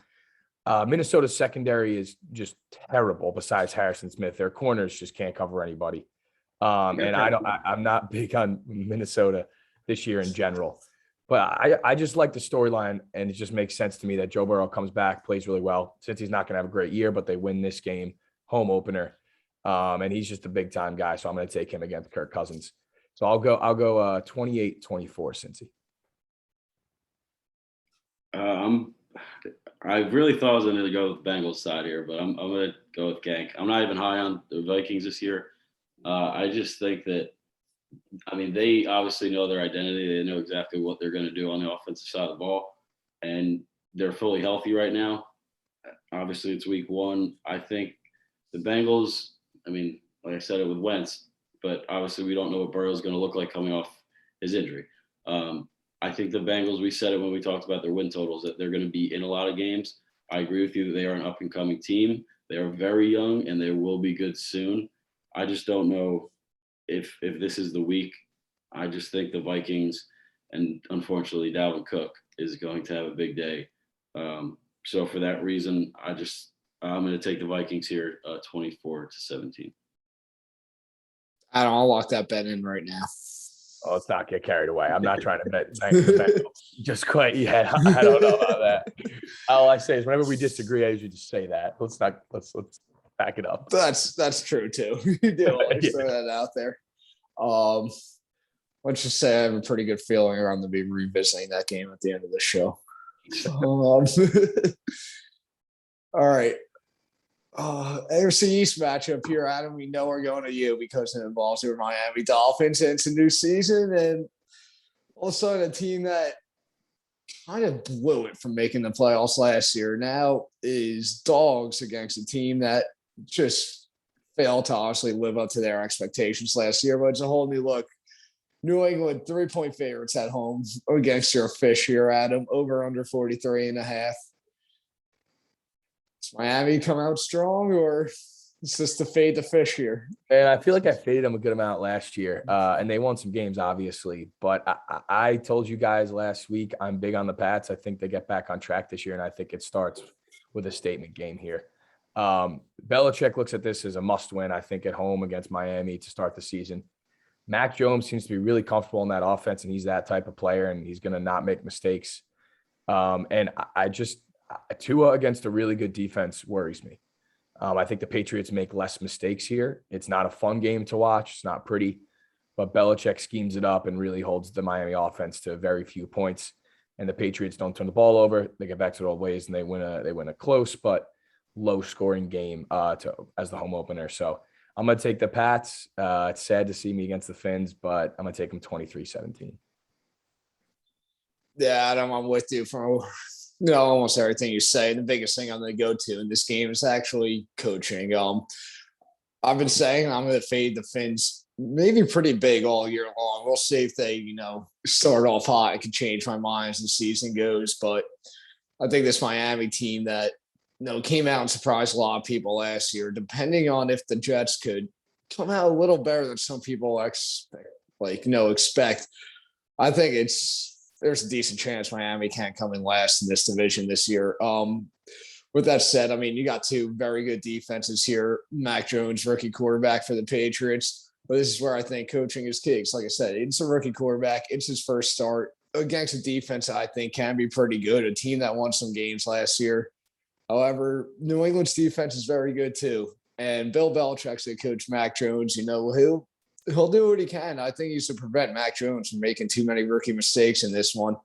Minnesota's secondary is just terrible. Besides Harrison Smith, their corners just can't cover anybody. And I'm not big on Minnesota this year in general. But I just like the storyline, and it just makes sense to me that Joe Burrow comes back, plays really well, since he's not going to have a great year, but they win this game, home opener, and he's just a big time guy. So I'm going to take him against Kirk Cousins. So I'll go 28-24 Cincy. I really thought I was going to go with Bengals side here, but I'm going to go with Gank. I'm not even high on the Vikings this year. I just think that, I mean, they obviously know their identity. They know exactly what they're going to do on the offensive side of the ball, and they're fully healthy right now. Obviously, it's week one. I think the Bengals, I mean, like I said it with Wentz, but obviously we don't know what Burrow's going to look like coming off his injury. I think the Bengals, we said it when we talked about their win totals, that they're going to be in a lot of games. I agree with you that they are an up-and-coming team. They are very young, and they will be good soon. I just don't know if this is the week. I just think the Vikings, and unfortunately Dalvin Cook, is going to have a big day. So for that reason, I'm going to take the Vikings here, 24-17. I'll lock that bet in right now. Oh, let's not get carried away. I'm not trying to bet just quite yet. I don't know about that. All I say is whenever we disagree, I usually just say that. Let's back it up. That's true too. You do always throw that out there. Let's just say I have a pretty good feeling around to be revisiting that game at the end of the show. All right. AFC East matchup here, Adam. We know we're going to you because it involves your Miami Dolphins, and it's a new season, and also a team that kind of blew it from making the playoffs last year now is dogs against a team that just failed to honestly live up to their expectations last year. But it's a whole new look. New England 3-point favorites at home against your fish here, Adam. Over under 43.5. Does Miami come out strong, or is this to fade the fish here? And I feel like I faded them a good amount last year, and they won some games, obviously. But I told you guys last week I'm big on the Pats. I think they get back on track this year, and I think it starts with a statement game here. Belichick looks at this as a must-win, I think, at home against Miami to start the season. Mac Jones seems to be really comfortable in that offense, and he's that type of player, and he's going to not make mistakes. And Tua against a really good defense worries me. I think the Patriots make less mistakes here. It's not a fun game to watch. It's not pretty, but Belichick schemes it up and really holds the Miami offense to very few points. And the Patriots don't turn the ball over. They get back to their old ways, and they win a close but low-scoring game as the home opener. So I'm going to take the Pats. It's sad to see me against the Fins, but I'm going to take them 23-17. Yeah, Adam, I'm with you for almost everything you say. The biggest thing I'm going to go to in this game is actually coaching. I've been saying I'm going to fade the Fins maybe pretty big all year long. We'll see if they, start off hot. I can change my mind as the season goes, but I think this Miami team that came out and surprised a lot of people last year, depending on if the Jets could come out a little better than some people expect. I think there's a decent chance Miami can't come in last in this division this year. With that said, I mean, you got two very good defenses here. Mac Jones, rookie quarterback for the Patriots. But this is where I think coaching is key. Like I said, it's a rookie quarterback. It's his first start against a defense that I think can be pretty good, a team that won some games last year. However, New England's defense is very good too. And Bill Belichick's the coach Mac Jones. He'll do what he can. I think he's to prevent Mac Jones from making too many rookie mistakes in this one.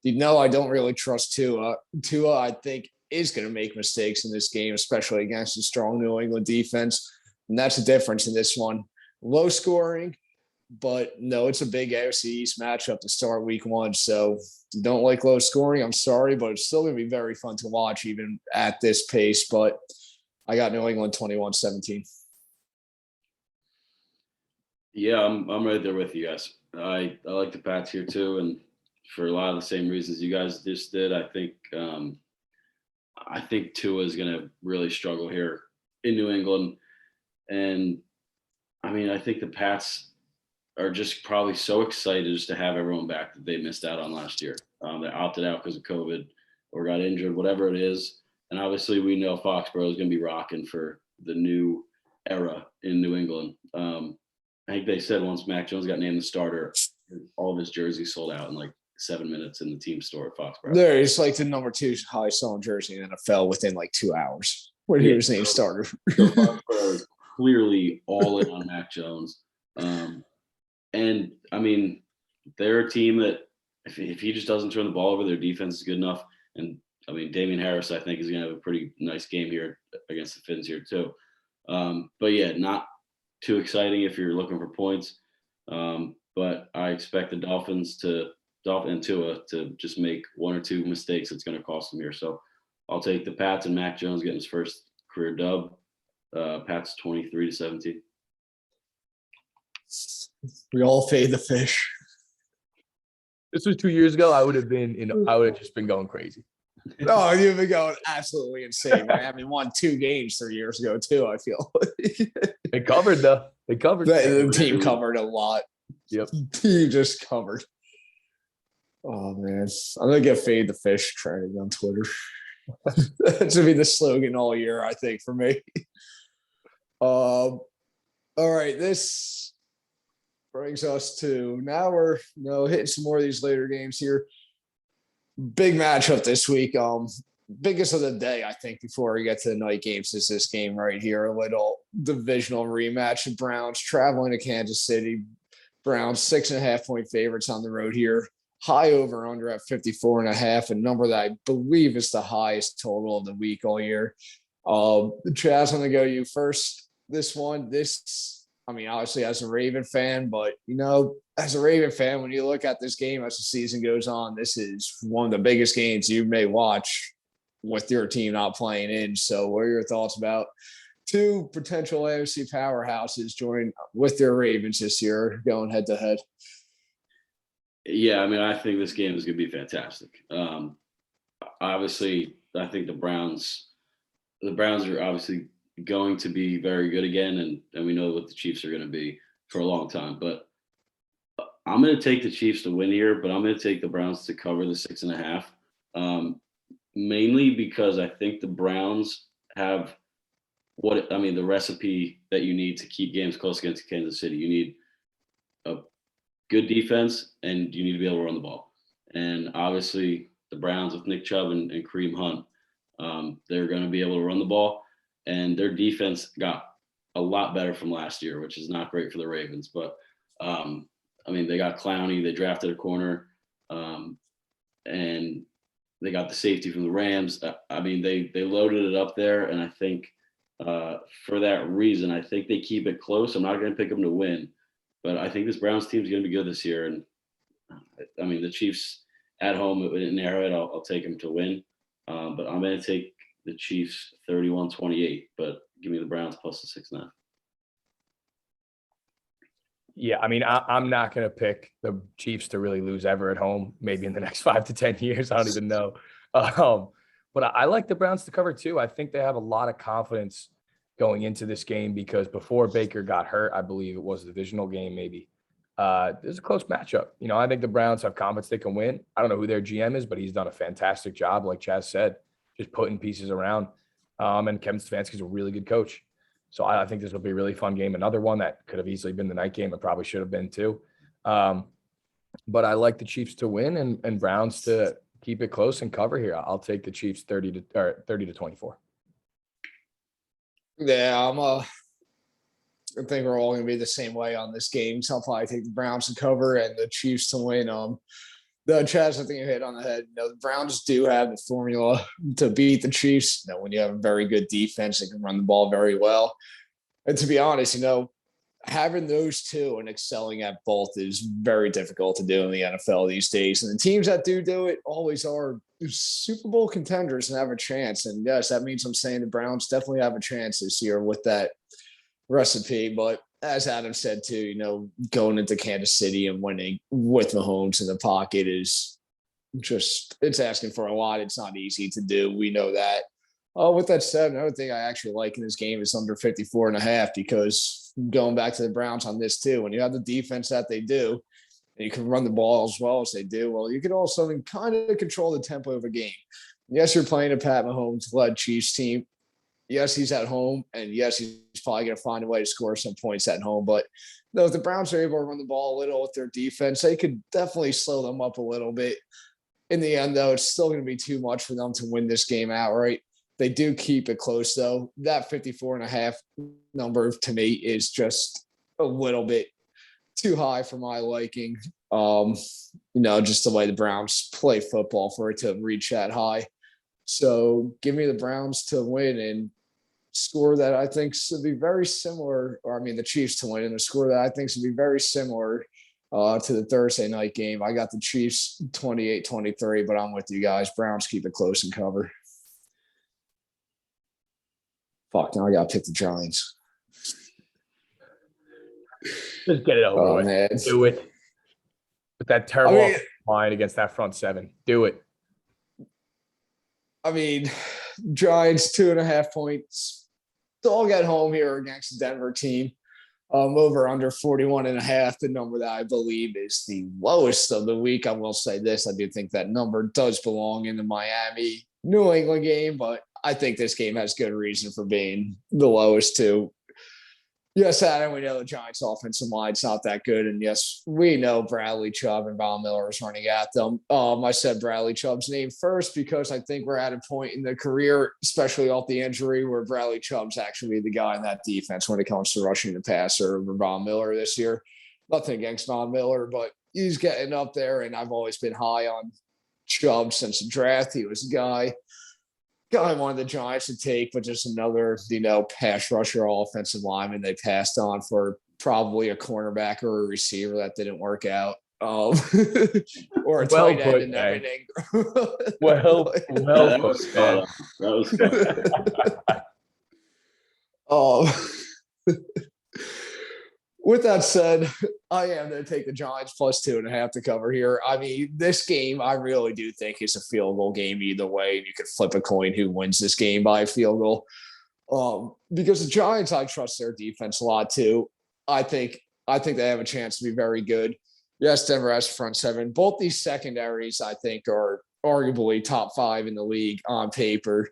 I don't really trust Tua. Tua, I think, is going to make mistakes in this game, especially against a strong New England defense. And that's the difference in this one. Low scoring, but no, it's a big AFC East matchup to start week one. So if you don't like low scoring, I'm sorry, but it's still going to be very fun to watch even at this pace. But I got New England 21-17. Yeah, I'm right there with you guys. I like the Pats here too, and for a lot of the same reasons you guys just did. I think Tua is going to really struggle here in New England. And I mean, I think the Pats are just probably so excited just to have everyone back that they missed out on last year. They opted out because of COVID or got injured, whatever it is. And obviously, we know Foxborough is going to be rocking for the new era in New England. I think they said once Mac Jones got named the starter, all of his jerseys sold out in like 7 minutes in the team store at Foxborough. There, it's like the number 2 highest selling jersey in the NFL within like 2 hours when he was named starter. So Foxborough is clearly all in on Mac Jones. And I mean, they're a team that if he just doesn't turn the ball over, their defense is good enough. And I mean, Damian Harris, I think, is going to have a pretty nice game here against the Finns here too. But yeah, not too exciting if you're looking for points. But I expect the Dolphins and Tua to just make 1 or 2 mistakes that's going to cost them here. So I'll take the Pats and Mac Jones getting his first career dub. Pats 23-17. We all fade the fish. This was 2 years ago. I would have just been going crazy. Oh, you've been going absolutely insane. Miami won 2 games 3 years ago too. I feel They covered though. They covered. the team covered a lot. Yep. Team just covered. Oh man, I'm gonna get fade the fish trending on Twitter. That should be the slogan all year, I think, for me. All right, this brings us to now we're hitting some more of these later games here. Big matchup this week. Biggest of the day, I think, before we get to the night games is this game right here. A little divisional rematch. The Browns traveling to Kansas City. Browns 6.5-point favorites on the road here. High over under at 54.5, a number that I believe is the highest total of the week all year. Chaz, I'm gonna go you first. This one, I mean, obviously as a Raven fan, but as a Raven fan, when you look at this game as the season goes on, this is one of the biggest games you may watch with your team not playing in. So what are your thoughts about 2 potential AFC powerhouses joining with their Ravens this year, going head to head? Yeah, I mean, I think this game is going to be fantastic. Obviously, I think the Browns are obviously going to be very good again, and we know what the Chiefs are going to be for a long time. But I'm going to take the Chiefs to win here, but I'm going to take the Browns to cover the 6.5, mainly because I think the Browns have the recipe that you need to keep games close against Kansas City. You need a good defense, and you need to be able to run the ball. And obviously, the Browns with Nick Chubb and Kareem Hunt, they're going to be able to run the ball. And their defense got a lot better from last year, which is not great for the Ravens. But, they got Clowney. They drafted a corner. And they got the safety from the Rams. They loaded it up there. And I think for that reason, I think they keep it close. I'm not going to pick them to win. But I think this Browns team is going to be good this year. And, the Chiefs at home in Arrowhead, I'll take them to win. But I'm going to take the Chiefs 31-28, but give me the Browns plus the 6.5. Yeah, I'm not going to pick the Chiefs to really lose ever at home, maybe in the next 5 to 10 years. I don't even know. But I like the Browns to cover too. I think they have a lot of confidence going into this game because before Baker got hurt, I believe it was a divisional game maybe. It's a close matchup. I think the Browns have confidence they can win. I don't know who their GM is, but he's done a fantastic job, like Chaz said, just putting pieces around. And Kevin Stefanski's a really good coach. So I think this will be a really fun game. Another one that could have easily been the night game. It probably should have been too. But I like the Chiefs to win and Browns to keep it close and cover here. I'll take the Chiefs 30 to 24. Yeah, I think we're all going to be the same way on this game. So I'll probably take the Browns to cover and the Chiefs to win. The Chaz, I think you hit on the head. The Browns do have the formula to beat the Chiefs. When you have a very good defense, they can run the ball very well. And to be honest, having those two and excelling at both is very difficult to do in the NFL these days. And the teams that do it always are Super Bowl contenders and have a chance. And yes, that means I'm saying the Browns definitely have a chance this year with that recipe. But as Adam said too, going into Kansas City and winning with Mahomes in the pocket is just it's asking for a lot. It's not easy to do. We know that. With that said, another thing I actually like in this game is under 54.5, because going back to the Browns on this too, when you have the defense that they do, and you can run the ball as well as they do, well, you can also kind of control the tempo of a game. Yes, you're playing a Pat Mahomes-led Chiefs team. Yes, he's at home, and yes, he's probably going to find a way to score some points at home. But no, if the Browns are able to run the ball a little with their defense, they could definitely slow them up a little bit. In the end, though, it's still going to be too much for them to win this game outright. They do keep it close, though. That 54.5 number to me is just a little bit too high for my liking. Just the way the Browns play football for it to reach that high. So give me the Browns to win and score that I think should be very similar, the Chiefs to win and a score that I think should be very similar to the Thursday night game. I got the Chiefs 28-23, but I'm with you guys. Browns keep it close and cover. Fuck, now I got to pick the Giants. Just get it over with. Man. Do it. With that terrible line against that front seven. Do it. Giants 2.5 points. Dog at home here against the Denver team. Over under 41.5, the number that I believe is the lowest of the week. I will say this. I do think that number does belong in the Miami New England game, but I think this game has good reason for being the lowest too. Yes, Adam, we know the Giants' offensive line's not that good. And yes, we know Bradley Chubb and Von Miller is running at them. I said Bradley Chubb's name first because I think we're at a point in the career, especially off the injury, where Bradley Chubb's actually the guy in that defense when it comes to rushing the passer over Von Miller this year. Nothing against Von Miller, but he's getting up there, and I've always been high on Chubb since the draft. He was a guy I wanted the Giants to take, but just another, pass rusher or offensive lineman they passed on for probably a cornerback or a receiver that didn't work out. Or a tight end and everything. That was spot on. With that said, I am going to take the Giants plus 2.5 to cover here. This game, I really do think is a field goal game either way. And you could flip a coin who wins this game by a field goal. Because the Giants, I trust their defense a lot too. I think they have a chance to be very good. Yes, Denver has front seven. Both these secondaries, I think, are arguably top 5 in the league on paper.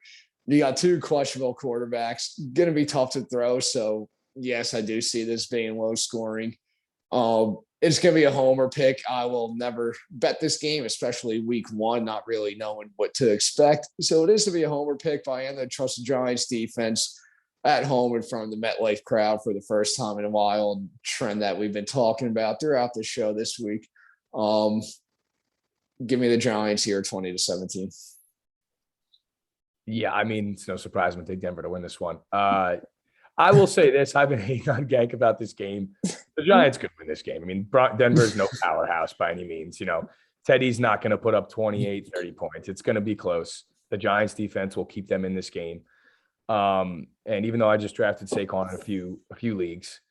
You got 2 questionable quarterbacks. Going to be tough to throw. So, yes, I do see this being low scoring. It's going to be a homer pick. I will never bet this game, especially week 1, not really knowing what to expect. So it is to be a homer pick, but I am going to trust the Giants defense at home in front of the MetLife crowd for the first time in a while, trend that we've been talking about throughout the show this week. Give me the Giants here, 20-17. Yeah, it's no surprise I'm going to take Denver to win this one. I will say this. I've been hating on Gank about this game. The Giants could win this game. Denver's no powerhouse by any means. Teddy's not going to put up 28, 30 points. It's going to be close. The Giants defense will keep them in this game. And even though I just drafted Saquon in a few leagues,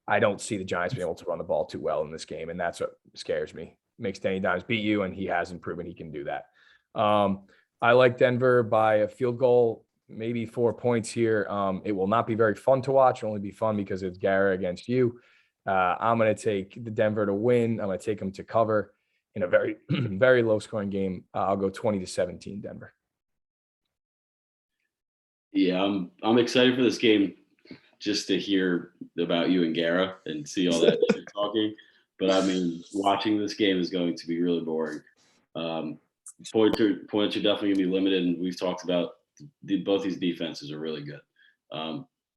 I don't see the Giants being able to run the ball too well in this game. And that's what scares me. Makes Danny Dimes beat you, and he hasn't proven he can do that. I like Denver by a field goal, maybe 4 points here. It will not be very fun to watch. It'll only be fun because it's Garrett against you. I'm going to take the Denver to win. I'm going to take them to cover in a very, very low scoring game. I'll go 20-17 Denver. Yeah, I'm excited for this game just to hear about you and Gara and see all that shit talking. But watching this game is going to be really boring. Points are definitely going to be limited, and we've talked about both these defenses are really good.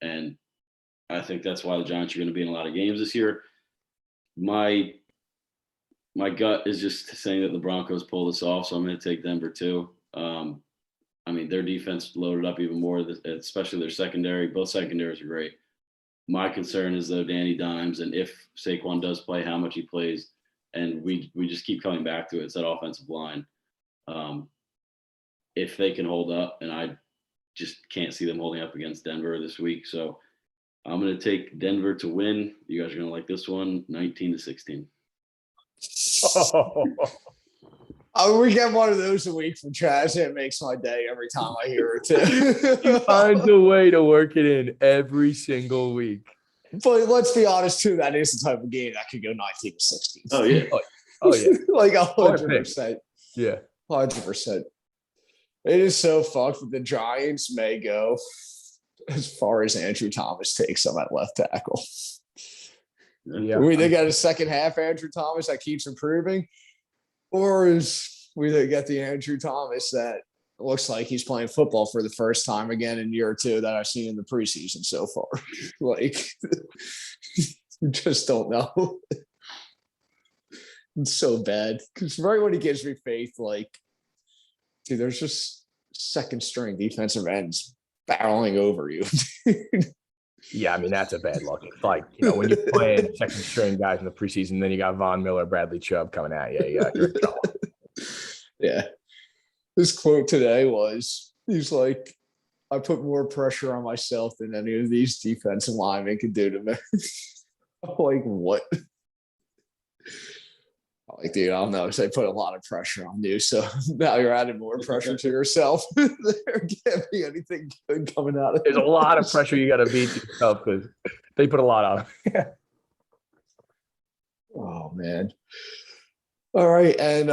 And I think that's why the Giants are going to be in a lot of games this year. My gut is just saying that the Broncos pull this off, so I'm going to take Denver too. Their defense loaded up even more, especially their secondary. Both secondaries are great. My concern is, though, Danny Dimes, and if Saquon does play, how much he plays. And we just keep coming back to it. It's that offensive line. If they can hold up, and I just can't see them holding up against Denver this week. So I'm going to take Denver to win. You guys are going to like this one, 19-16. We get one of those a week from Chaz. It makes my day every time I hear it He too. finds a way to work it in every single week. But let's be honest too. That is the type of game that could go 19-16. Oh yeah. Oh yeah. Like Smart 100%. Yeah. 100%. It is so fucked that the Giants may go as far as Andrew Thomas takes them at left tackle. Yeah. We either get a second half Andrew Thomas that keeps improving, or is we either get the Andrew Thomas that looks like he's playing football for the first time again in year two that I've seen in the preseason so far. Like, just don't know. It's so bad because right when he gives me faith, like, dude, there's just second string defensive ends barreling over you. Yeah, I mean, that's a bad look. It's like, when you're playing second string guys in the preseason, then you got Von Miller, Bradley Chubb coming at you. You're in trouble. Yeah. His quote today was, he's like, I put more pressure on myself than any of these defensive linemen could do to me. I'm like, what? I'm like, dude, I don't know. So they put a lot of pressure on you. So now you're adding more pressure to yourself. There can't be anything good coming out of it. There's a lot of pressure you got to beat yourself because they put a lot on. Oh, man. All right. And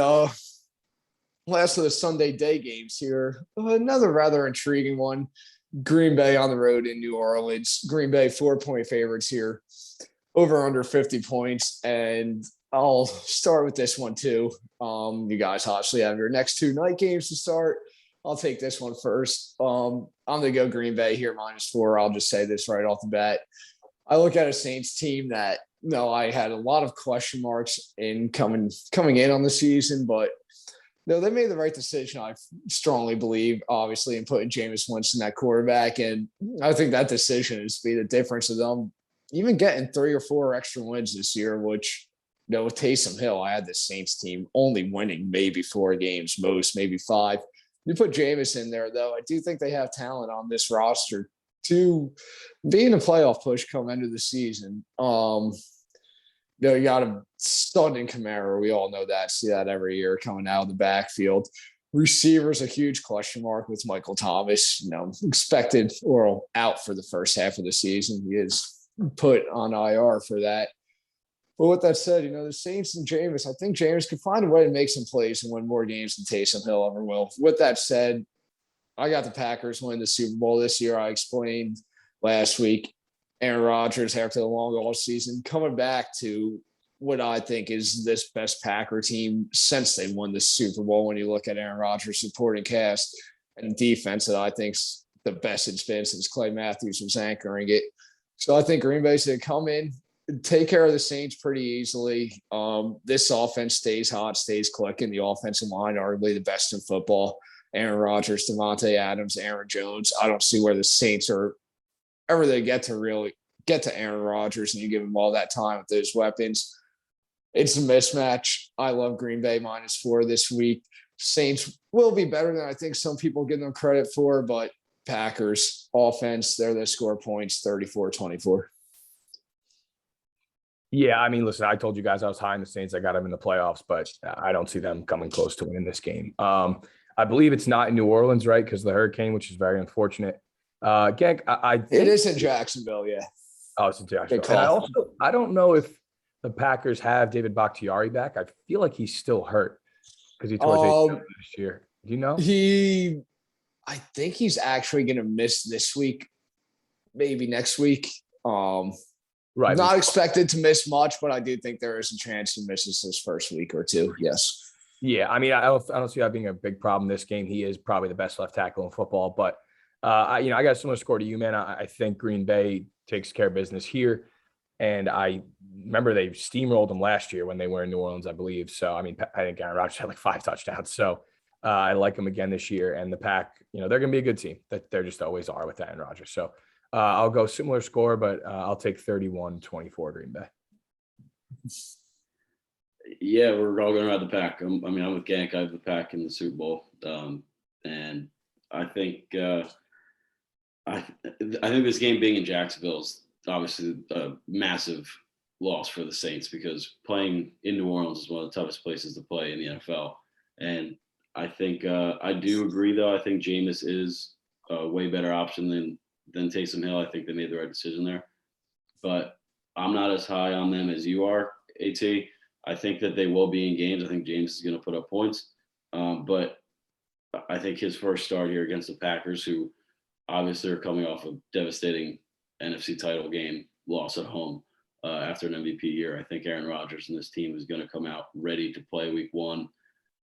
last of the Sunday day games here. Another rather intriguing one. Green Bay on the road in New Orleans. Green Bay 4-point favorites here. Over under 50 points. And I'll start with this one too. You guys obviously have your next two night games to start. I'll take this one first. I'm going to go Green Bay here -4. I'll just say this right off the bat. I look at a Saints team that, I had a lot of question marks in coming in on the season, but no, they made the right decision. I strongly believe, obviously, in putting Jameis Winston at quarterback. And I think that decision is to be the difference of them even getting 3 or 4 extra wins this year, which, with Taysom Hill, I had the Saints team only winning maybe 4 games, most, maybe 5. You put Jameis in there, though, I do think they have talent on this roster to be in a playoff push come into the season. You got a stunning Kamara. We all know that. See that every year coming out of the backfield. Receivers, a huge question mark with Michael Thomas, expected or out for the first half of the season. He is put on IR for that. But with that said, the Saints and Jameis, I think Jameis could find a way to make some plays and win more games than Taysom Hill ever will. With that said, I got the Packers win the Super Bowl this year. I explained last week, Aaron Rodgers, after the long off season, coming back to what I think is this best Packer team since they won the Super Bowl. When you look at Aaron Rodgers' supporting cast and defense, that I think's the best it's been since Clay Matthews was anchoring it. So I think Green Bay's going to come in, take care of the Saints pretty easily. This offense stays hot, stays clicking. The offensive line, arguably the best in football. Aaron Rodgers, Devontae Adams, Aaron Jones. I don't see where the Saints are ever they get to really get to Aaron Rodgers and you give him all that time with those weapons. It's a mismatch. I love Green Bay -4 this week. Saints will be better than I think some people give them credit for, but Packers offense, they're the score points 34-24. Yeah, I mean, listen, I told you guys I was high in the Saints. I got them in the playoffs, but I don't see them coming close to winning this game. I believe it's not in New Orleans, right? Because of the hurricane, which is very unfortunate. Gank, I think it is in Jacksonville, yeah. Oh, it's in Jacksonville. And I don't know if the Packers have David Bakhtiari back. I feel like he's still hurt because he tore his ACL this year. Do you know? I think he's actually going to miss this week, maybe next week. Right. Not expected to miss much, but I do think there is a chance he misses his first week or two. Yes. Yeah, I mean, I don't see that being a big problem this game. He is probably the best left tackle in football, but I got a similar score to you, man. I think Green Bay takes care of business here, and I remember they steamrolled them last year when they were in New Orleans, I believe. So, I mean, I think Aaron Rodgers had like 5 touchdowns. So, I like them again this year, and the Pack, they're going to be a good team. That they're just always are with Aaron Rodgers. So, I'll go similar score, but I'll take 31-24 Green Bay. Yeah, we're all going around the Pack. I'm with Gank. I have the Pack in the Super Bowl, and I think I think this game being in Jacksonville is obviously a massive loss for the Saints because playing in New Orleans is one of the toughest places to play in the NFL. And I think I do agree, though. I think Jameis is a way better option than Taysom Hill. I think they made the right decision there. But I'm not as high on them as you are, AT. I think that they will be in games. I think James is going to put up points. But I think his first start here against the Packers, who obviously are coming off a devastating NFC title game loss at home after an MVP year, I think Aaron Rodgers and this team is going to come out ready to play week one.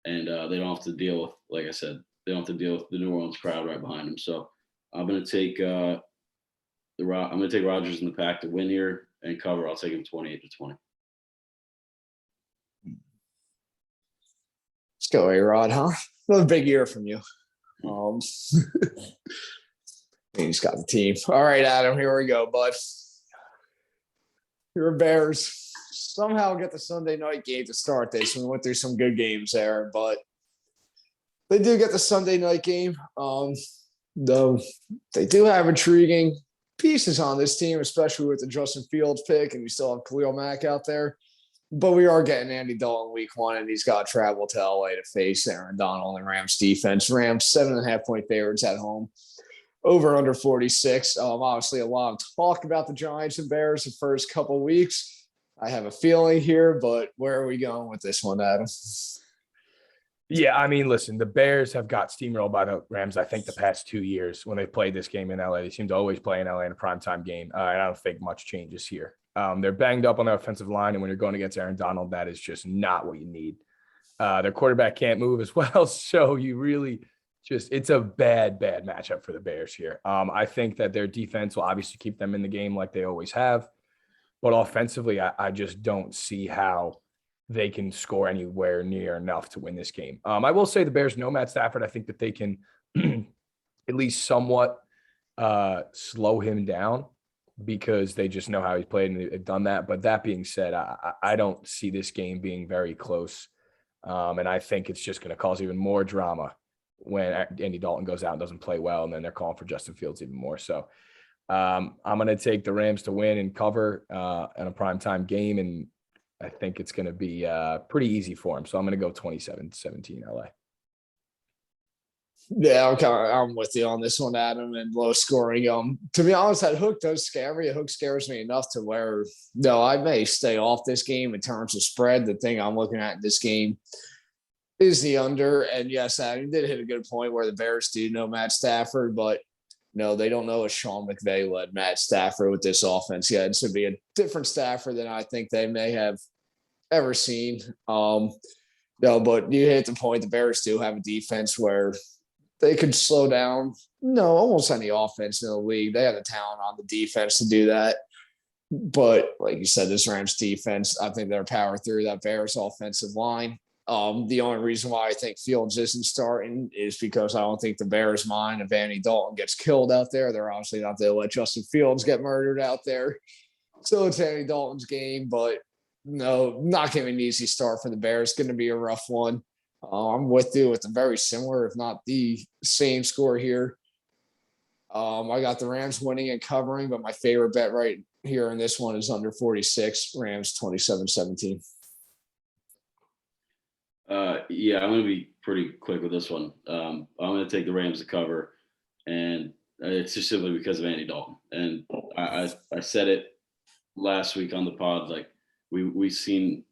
And they don't have to deal with, like I said, they don't have to deal with the New Orleans crowd right behind them. So I'm going to take I'm going to take Rodgers in the Pack to win here and cover. I'll take him 28-20. Let's go, A-Rod, huh? Another big year from you. He's got the team. All right, Adam, here we go, bud. Your Bears somehow get the Sunday night game to start this. We went through some good games there, but they do get the Sunday night game. Though they do have intriguing pieces on this team, especially with the Justin Fields pick, and we still have Khalil Mack out there. But we are getting Andy Dalton week one, and he's got to travel to LA to face Aaron Donald and Rams defense. Rams 7.5-point favorites at home. Over under 46. Obviously, a lot of talk about the Giants and Bears the first couple weeks. I have a feeling here, but where are we going with this one, Adam? Yeah, I mean, listen, the Bears have got steamrolled by the Rams, I think, the past 2 years when they played this game in LA. They seem to always play in LA in a primetime game. And I don't think much changes here. They're banged up on their offensive line, and when you're going against Aaron Donald, that is just not what you need. Their quarterback can't move as well, so you really it's a bad matchup for the Bears here. I think that their defense will obviously keep them in the game like they always have, but offensively, I just don't see how they can score anywhere near enough to win this game. I will say the Bears know Matt Stafford. I think that they can at least somewhat slow him down because they just know how he's played and they've done that. But that being said, I don't see this game being very close. And I think it's just going to cause even more drama when Andy Dalton goes out and doesn't play well, and then they're calling for Justin Fields even more. So I'm going to take the Rams to win and cover in a primetime game, and I think it's going to be pretty easy for him. So I'm going to go 27-17 LA. Yeah, I'm with you on this one, Adam, and low scoring. To be honest, that hook does scare me. A hook scares me enough to where, no, I may stay off this game in terms of spread. The thing I'm looking at in this game is the under. And yes, Adam did hit a good point where the Bears do know Matt Stafford, but no, they don't know a Sean McVay led Matt Stafford with this offense yet. This would be a different Stafford than I think they may have ever seen. No, but you hit the point. The Bears do have a defense where they could slow down, almost any offense in the league. They have the talent on the defense to do that. But like you said, this Rams defense, I think they're power through that Bears offensive line. The only reason why I think Fields isn't starting is because I don't think the Bears mind if Andy Dalton gets killed out there. They're obviously not going to let Justin Fields get murdered out there. So it's Andy Dalton's game, but no, not going to be an easy start for the Bears. It's going to be a rough one. I'm with you with a very similar, if not the same score here. I got the Rams winning and covering, but my favorite bet right here in this one is under 46, Rams 27-17. Yeah, I'm going to be pretty quick with this one. I'm going to take the Rams to cover, and it's just simply because of Andy Dalton. And I said it last week on the pod, like we seen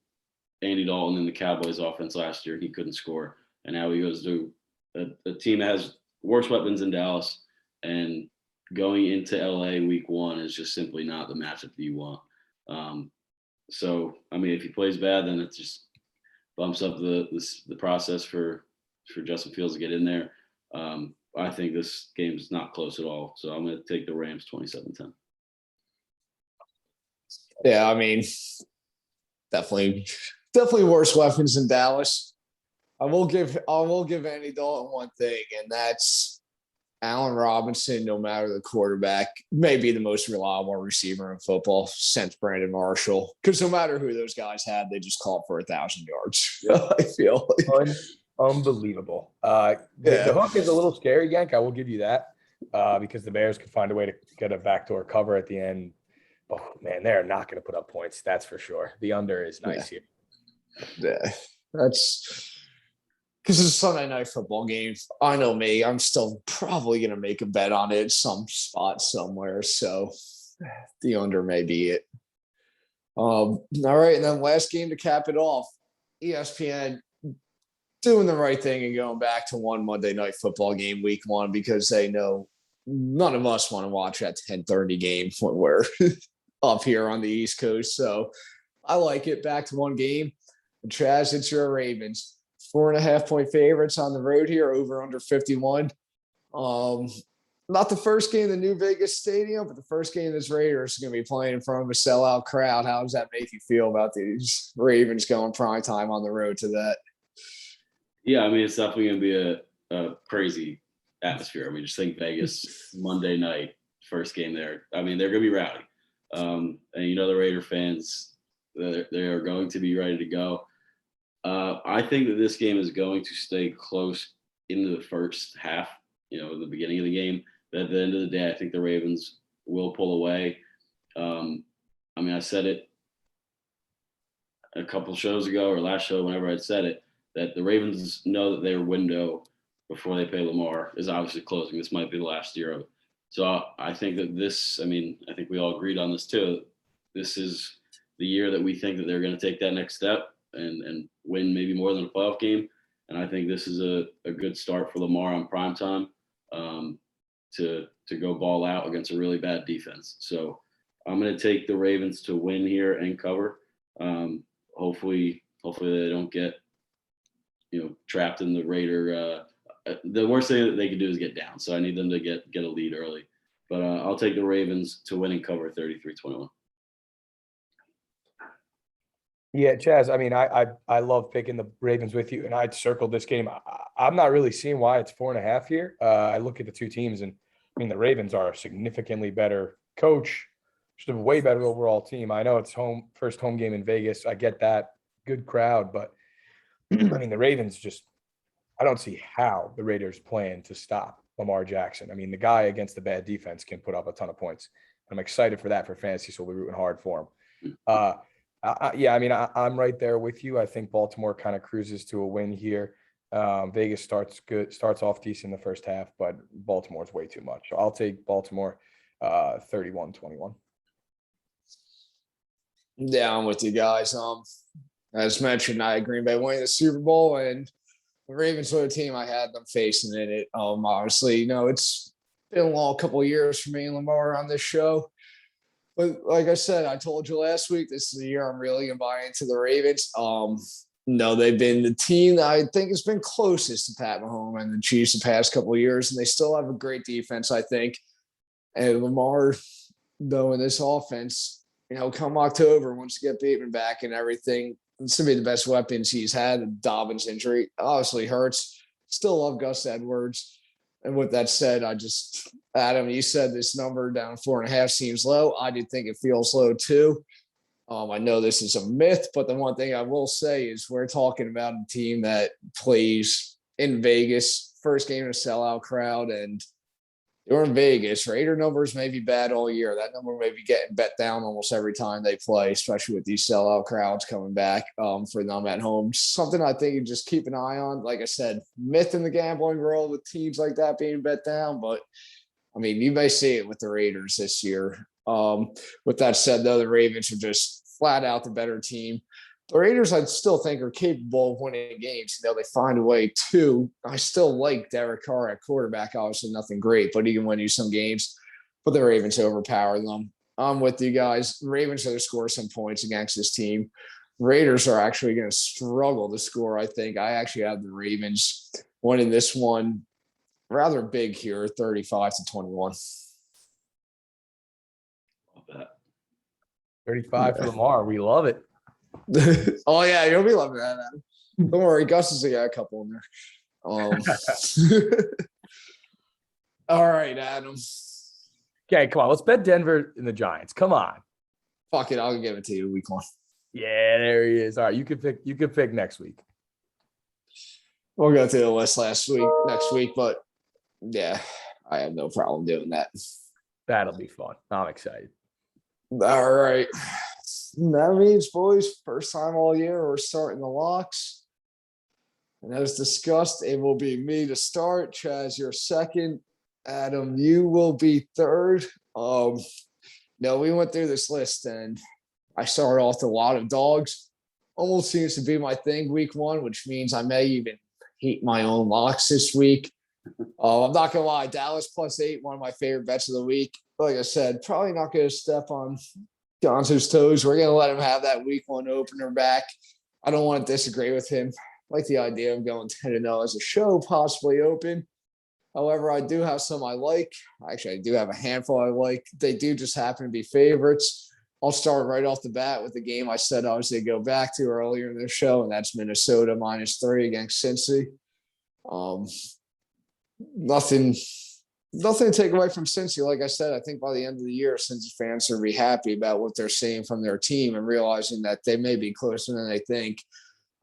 Andy Dalton in the Cowboys offense last year. He couldn't score, and now he goes to a team that has worse weapons in Dallas, and going into LA week one is just simply not the matchup that you want. So, I mean, if he plays bad, then it just bumps up the process for Justin Fields to get in there. I think this game is not close at all. So I'm going to take the Rams 27-10. Yeah, I mean, definitely worse weapons in Dallas. I will give Andy Dalton one thing, and that's Allen Robinson, no matter the quarterback, may be the most reliable receiver in football since Brandon Marshall. Because no matter who those guys had, they just called for 1,000 yards. Yep. I feel like. Unbelievable. The hook is a little scary, Yank. I will give you that because the Bears could find a way to get a backdoor cover at the end. Oh, man, they're not going to put up points. That's for sure. The under is nice here. Yeah, that's because it's a Sunday night football game. I know me. I'm still probably going to make a bet on it some spot somewhere. So the under may be it. All right. And then last game to cap it off, ESPN doing the right thing and going back to one Monday night football game week one because they know none of us want to watch that 10:30 game when we're up here on the East Coast. So I like it. Back to one game. And Chaz, it's your Ravens. 4.5-point favorites on the road here, over under 51. Not the first game in the new Vegas stadium, but the first game this Raiders is going to be playing in front of a sellout crowd. How does that make you feel about these Ravens going prime time on the road to that? Yeah, I mean, it's definitely going to be a crazy atmosphere. I mean, just think Vegas Monday night, first game there. I mean, they're going to be rowdy. And the Raider fans, they are going to be ready to go. I think that this game is going to stay close into the first half, the beginning of the game. But at the end of the day, I think the Ravens will pull away. I said it a couple shows ago or last show, whenever I said it, that the Ravens know that their window before they pay Lamar is obviously closing. This might be the last year of it. So I think that I think we all agreed on this too. This is the year that we think that they're going to take that next step and win maybe more than a playoff game. And I think this is a good start for Lamar on primetime to go ball out against a really bad defense. So I'm going to take the Ravens to win here and cover. Hopefully they don't get trapped in the Raider. The worst thing that they could do is get down. So I need them to get a lead early. But I'll take the Ravens to win and cover 33-21. Yeah, Chaz, I mean, I love picking the Ravens with you, and I'd circled this game. I'm not really seeing why it's 4.5 here. I look at the two teams, and I mean, the Ravens are a significantly better coach, just a way better overall team. I know it's first home game in Vegas. I get that. Good crowd, but I mean, the Ravens I don't see how the Raiders plan to stop Lamar Jackson. I mean, the guy against the bad defense can put up a ton of points. I'm excited for that for fantasy, so we'll be rooting hard for him. I'm right there with you. I think Baltimore kind of cruises to a win here. Vegas starts off decent in the first half, but Baltimore's way too much. So I'll take Baltimore 31-21. Yeah, I'm with you guys. As mentioned, I had Green Bay winning the Super Bowl, and the Ravens were the team I had them facing in it. Obviously, it's been a long couple of years for me and Lamar on this show. But like I said, I told you last week, this is the year I'm really going to buy into the Ravens. They've been the team that I think has been closest to Pat Mahomes and the Chiefs the past couple of years, and they still have a great defense, I think. And Lamar, though, in this offense, come October, once you get Bateman back and everything, it's going to be the best weapons he's had. The Dobbins injury obviously hurts. Still love Gus Edwards. And with that said, Adam, you said this number down 4.5 seems low. I do think it feels low too. I know this is a myth, but the one thing I will say is we're talking about a team that plays in Vegas, first game in a sellout crowd, and you're in Vegas. Raider numbers may be bad all year. That number may be getting bet down almost every time they play, especially with these sellout crowds coming back for them at home. Something I think you just keep an eye on. Like I said, myth in the gambling world with teams like that being bet down, but I mean, you may see it with the Raiders this year. With that said, though, the Ravens are just flat out the better team. The Raiders, I still think, are capable of winning games. They find a way to. I still like Derek Carr at quarterback. Obviously, nothing great, but he can win you some games. But the Ravens overpower them. I'm with you guys. The Ravens are going to score some points against this team. Raiders are actually going to struggle to score, I think. I actually have the Ravens winning this one rather big here, 35-21. Love that. 35 for Lamar. We love it. Oh, yeah, you'll be loving that, Adam. Don't worry, Gus has got a couple in there. All right, Adam. Okay, come on. Let's bet Denver and the Giants. Come on. Fuck it, I'll give it to you week one. Yeah, there he is. All right, you can pick next week. We'll go through the list next week, but yeah, I have no problem doing that. That'll be fun. I'm excited. All right. That means, boys, first time all year, we're starting the locks. And as discussed, it will be me to start. Chaz, you're second. Adam, you will be third. No, we went through this list and I started off with a lot of dogs. Almost seems to be my thing week one, which means I may even hate my own locks this week. I'm not gonna lie, Dallas +8, one of my favorite bets of the week. Like I said, probably not gonna step on Gonzo's toes. We're gonna let him have that week one opener back. I don't want to disagree with him. I like the idea of going 10-0 as a show, possibly open. However, I do have some I like. Actually, I do have a handful I like. They do just happen to be favorites. I'll start right off the bat with the game I said I was going to go back to earlier in the show, and that's Minnesota -3 against Cincy. Nothing to take away from Cincy. Like I said, I think by the end of the year, Cincy fans are going to be happy about what they're seeing from their team and realizing that they may be closer than they think.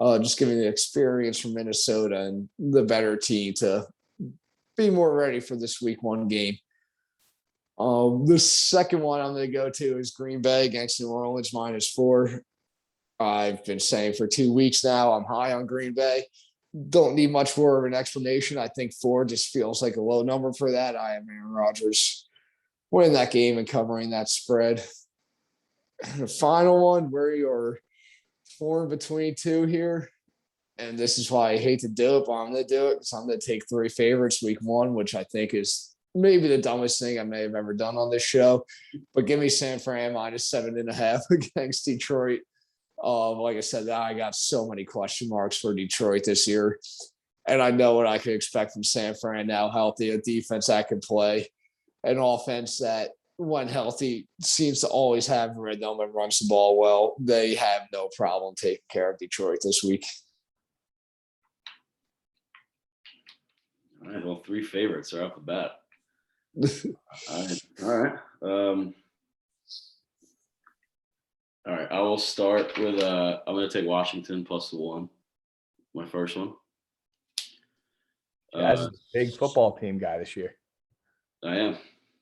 Just giving the experience from Minnesota and the better team to be more ready for this week one game. The second one I'm going to go to is Green Bay against New Orleans -4. I've been saying for 2 weeks now, I'm high on Green Bay. Don't need much more of an explanation. I think 4 just feels like a low number for that. I have Aaron Rodgers winning that game and covering that spread. The final one, where you're torn between two here, and this is why I hate to do it, but I'm going to do it because I'm going to take 3 favorites week one, which I think is maybe the dumbest thing I may have ever done on this show. But give me San Fran -7.5 against Detroit. Like I said, I got so many question marks for Detroit this year, and I know what I can expect from San Fran now healthy, a defense that can play, an offense that, when healthy, seems to always have rhythm and runs the ball well. They have no problem taking care of Detroit this week. All right, well, 3 favorites are off the bat. All right. All right, I will start with I'm going to take Washington +1, my first one. As a big football team guy this year. I am.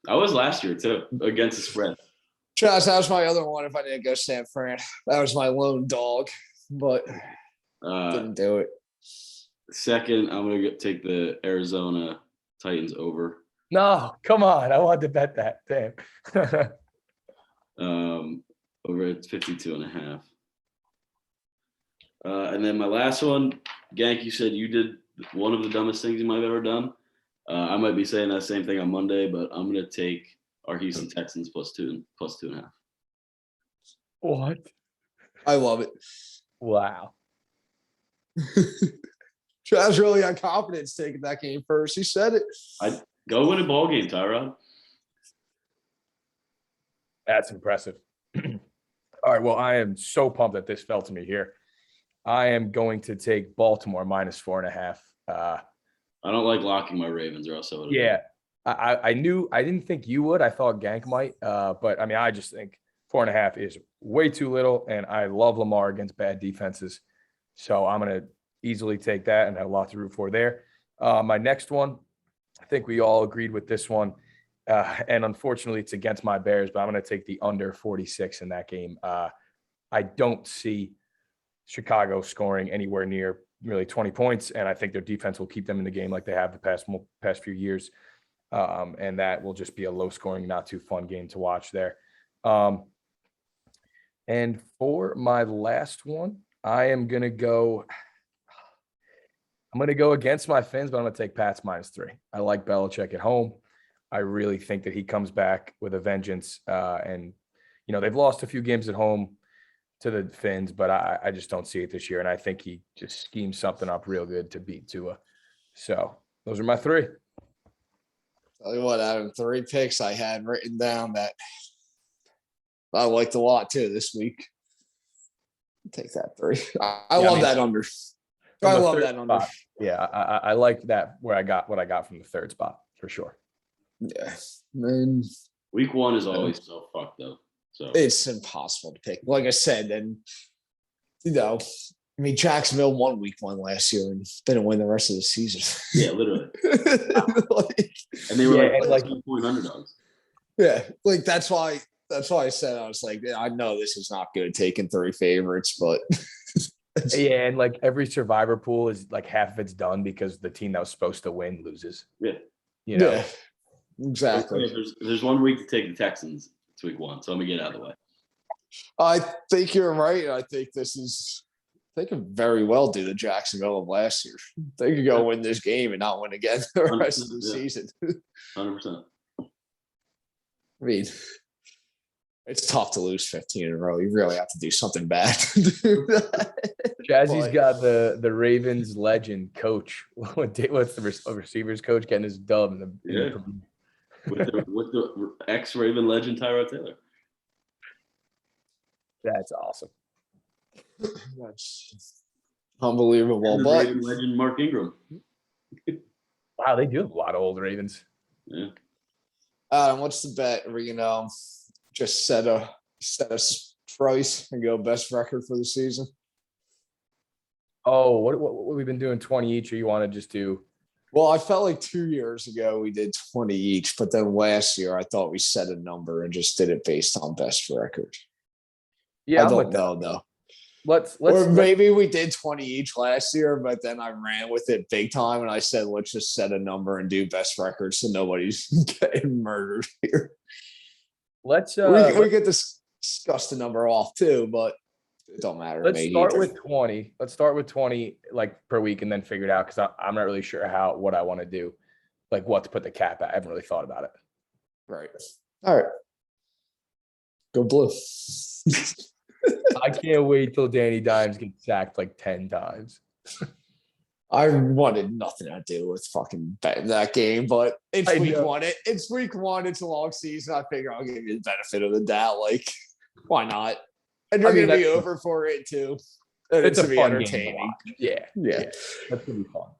I was last year too, against the spread. Chaz, that was my other one if I didn't go San Fran. That was my lone dog, but didn't do it. Second, I'm going to take the Arizona Titans over. No, come on. I wanted to bet that. Damn. Over at 52.5. And then my last one, Gank, you said you did one of the dumbest things you might have ever done. I might be saying that same thing on Monday, but I'm going to take our Houston Texans +2.5. What? I love it. Wow. Chaz really had confidence taking that game first. He said it. I go win a ball game, Tyrod. That's impressive. All right. Well, I am so pumped that this fell to me here. I am going to take Baltimore -4.5. I don't like locking my Ravens, or else I would. Yeah. I didn't think you would. I thought Gank might. But I mean, I just think 4.5 is way too little. And I love Lamar against bad defenses. So I'm going to easily take that and have a lot to root for there. My next one, I think we all agreed with this one. And unfortunately, it's against my Bears, but I'm going to take the under 46 in that game. I don't see Chicago scoring anywhere near really 20 points, and I think their defense will keep them in the game like they have the past few years. And that will just be a low-scoring, not too fun game to watch there. And for my last one, I'm going to go against my Fins, but I'm going to take Pats -3. I like Belichick at home. I really think that he comes back with a vengeance. And, you know, they've lost a few games at home to the Fins, but I just don't see it this year. And I think he just schemes something up real good to beat Tua. So those are my 3. Tell you what, out of 3 picks I had written down that I liked a lot too this week. Take that 3. I love that under. I love that under. Spot, yeah, I like that where I got what I got from the 3rd spot for sure. Yeah, man. Week 1 is always so fucked though. So it's impossible to pick. Like I said, and you know, I mean, Jacksonville won week 1 last year and didn't win the rest of the season. Yeah, literally. Like, and they were like 2-point underdogs. Yeah, like that's why I said I was like, I know this is not good taking 3 favorites, but Yeah, and like every survivor pool is like half of it's done because the team that was supposed to win loses. Yeah. You know, Yeah, exactly. If there's 1 week to take the Texans. It's week 1, so I'm gonna get out of the way. I think you're right. I think they could very well do the Jacksonville of last year. They could go win this game and not win again the rest of the 100%, yeah. season. 100%. I mean, it's tough to lose 15 in a row. You really have to do something bad to do that. Jazzy's But- got the Ravens legend coach. What's the receivers coach getting his dub in the Yeah. With the ex-Raven legend Tyrod Taylor. That's awesome. That's unbelievable. And the But Raven legend Mark Ingram. Wow, they do have a lot of old Ravens. Yeah. Adam, what's the bet? Are we gonna just set a price and go best record for the season? Oh, what we've been doing 20 each, or you want to just do? Well, I felt like 2 years ago we did 20 each, but then last year I thought we set a number and just did it based on best record. Yeah, I I'm don't with that. know though. Let's Maybe we did 20 each last year, but then I ran with it big time and I said, let's just set a number and do best record so nobody's getting murdered here. let's We could discuss the number off too, but it don't matter to let's me start either. with 20. Let's start with 20 like per week and then figure it out because I'm not really sure what I want to do, like what to put the cap at. I haven't really thought about it. Right. All right. Go blue. I can't wait till Danny Dimes gets sacked like 10 times. I wanted nothing to do with fucking betting that game, but it's I week know. 1. It's week 1. It's a long season. I figure I'll give you the benefit of the doubt. Like, why not? And you're I mean, gonna be that's- over for it too. And It's a gonna be fun game to entertaining. watch. Yeah, Yeah. that's gonna be fun.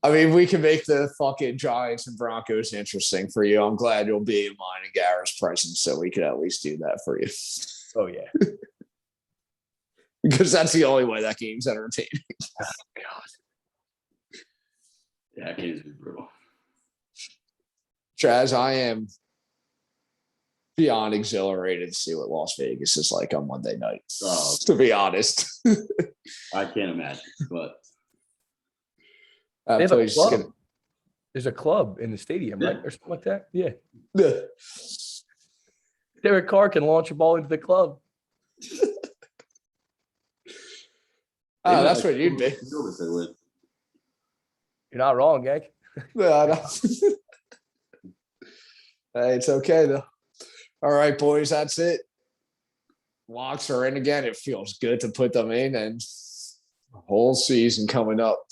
I mean, we can make the fucking Giants and Broncos interesting for you. I'm glad you'll be in mine and Garrett's presence, so we could at least do that for you. Oh yeah. Because that's the only way that game's entertaining. Yeah, that game's been brutal. Chaz, I am beyond exhilarated to see what Las Vegas is like on Monday night. Oh. To be honest. I can't imagine, but That They have a place is club. gonna- There's a club in the stadium, right? Yeah. Or something like that. Yeah. Yeah. Derek Carr can launch a ball into the club. Oh, that's what you'd be. If they win. You're not wrong, Gank. Yeah, I know. Hey, it's okay though. All right, boys, that's it. Locks are in again. It feels good to put them in, and the whole season coming up.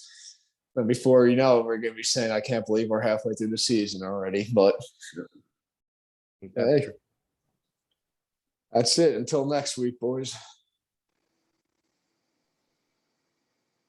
And before you know it, we're gonna be saying, "I can't believe we're halfway through the season already." But That's Hey. true. that's it. Until next week, boys.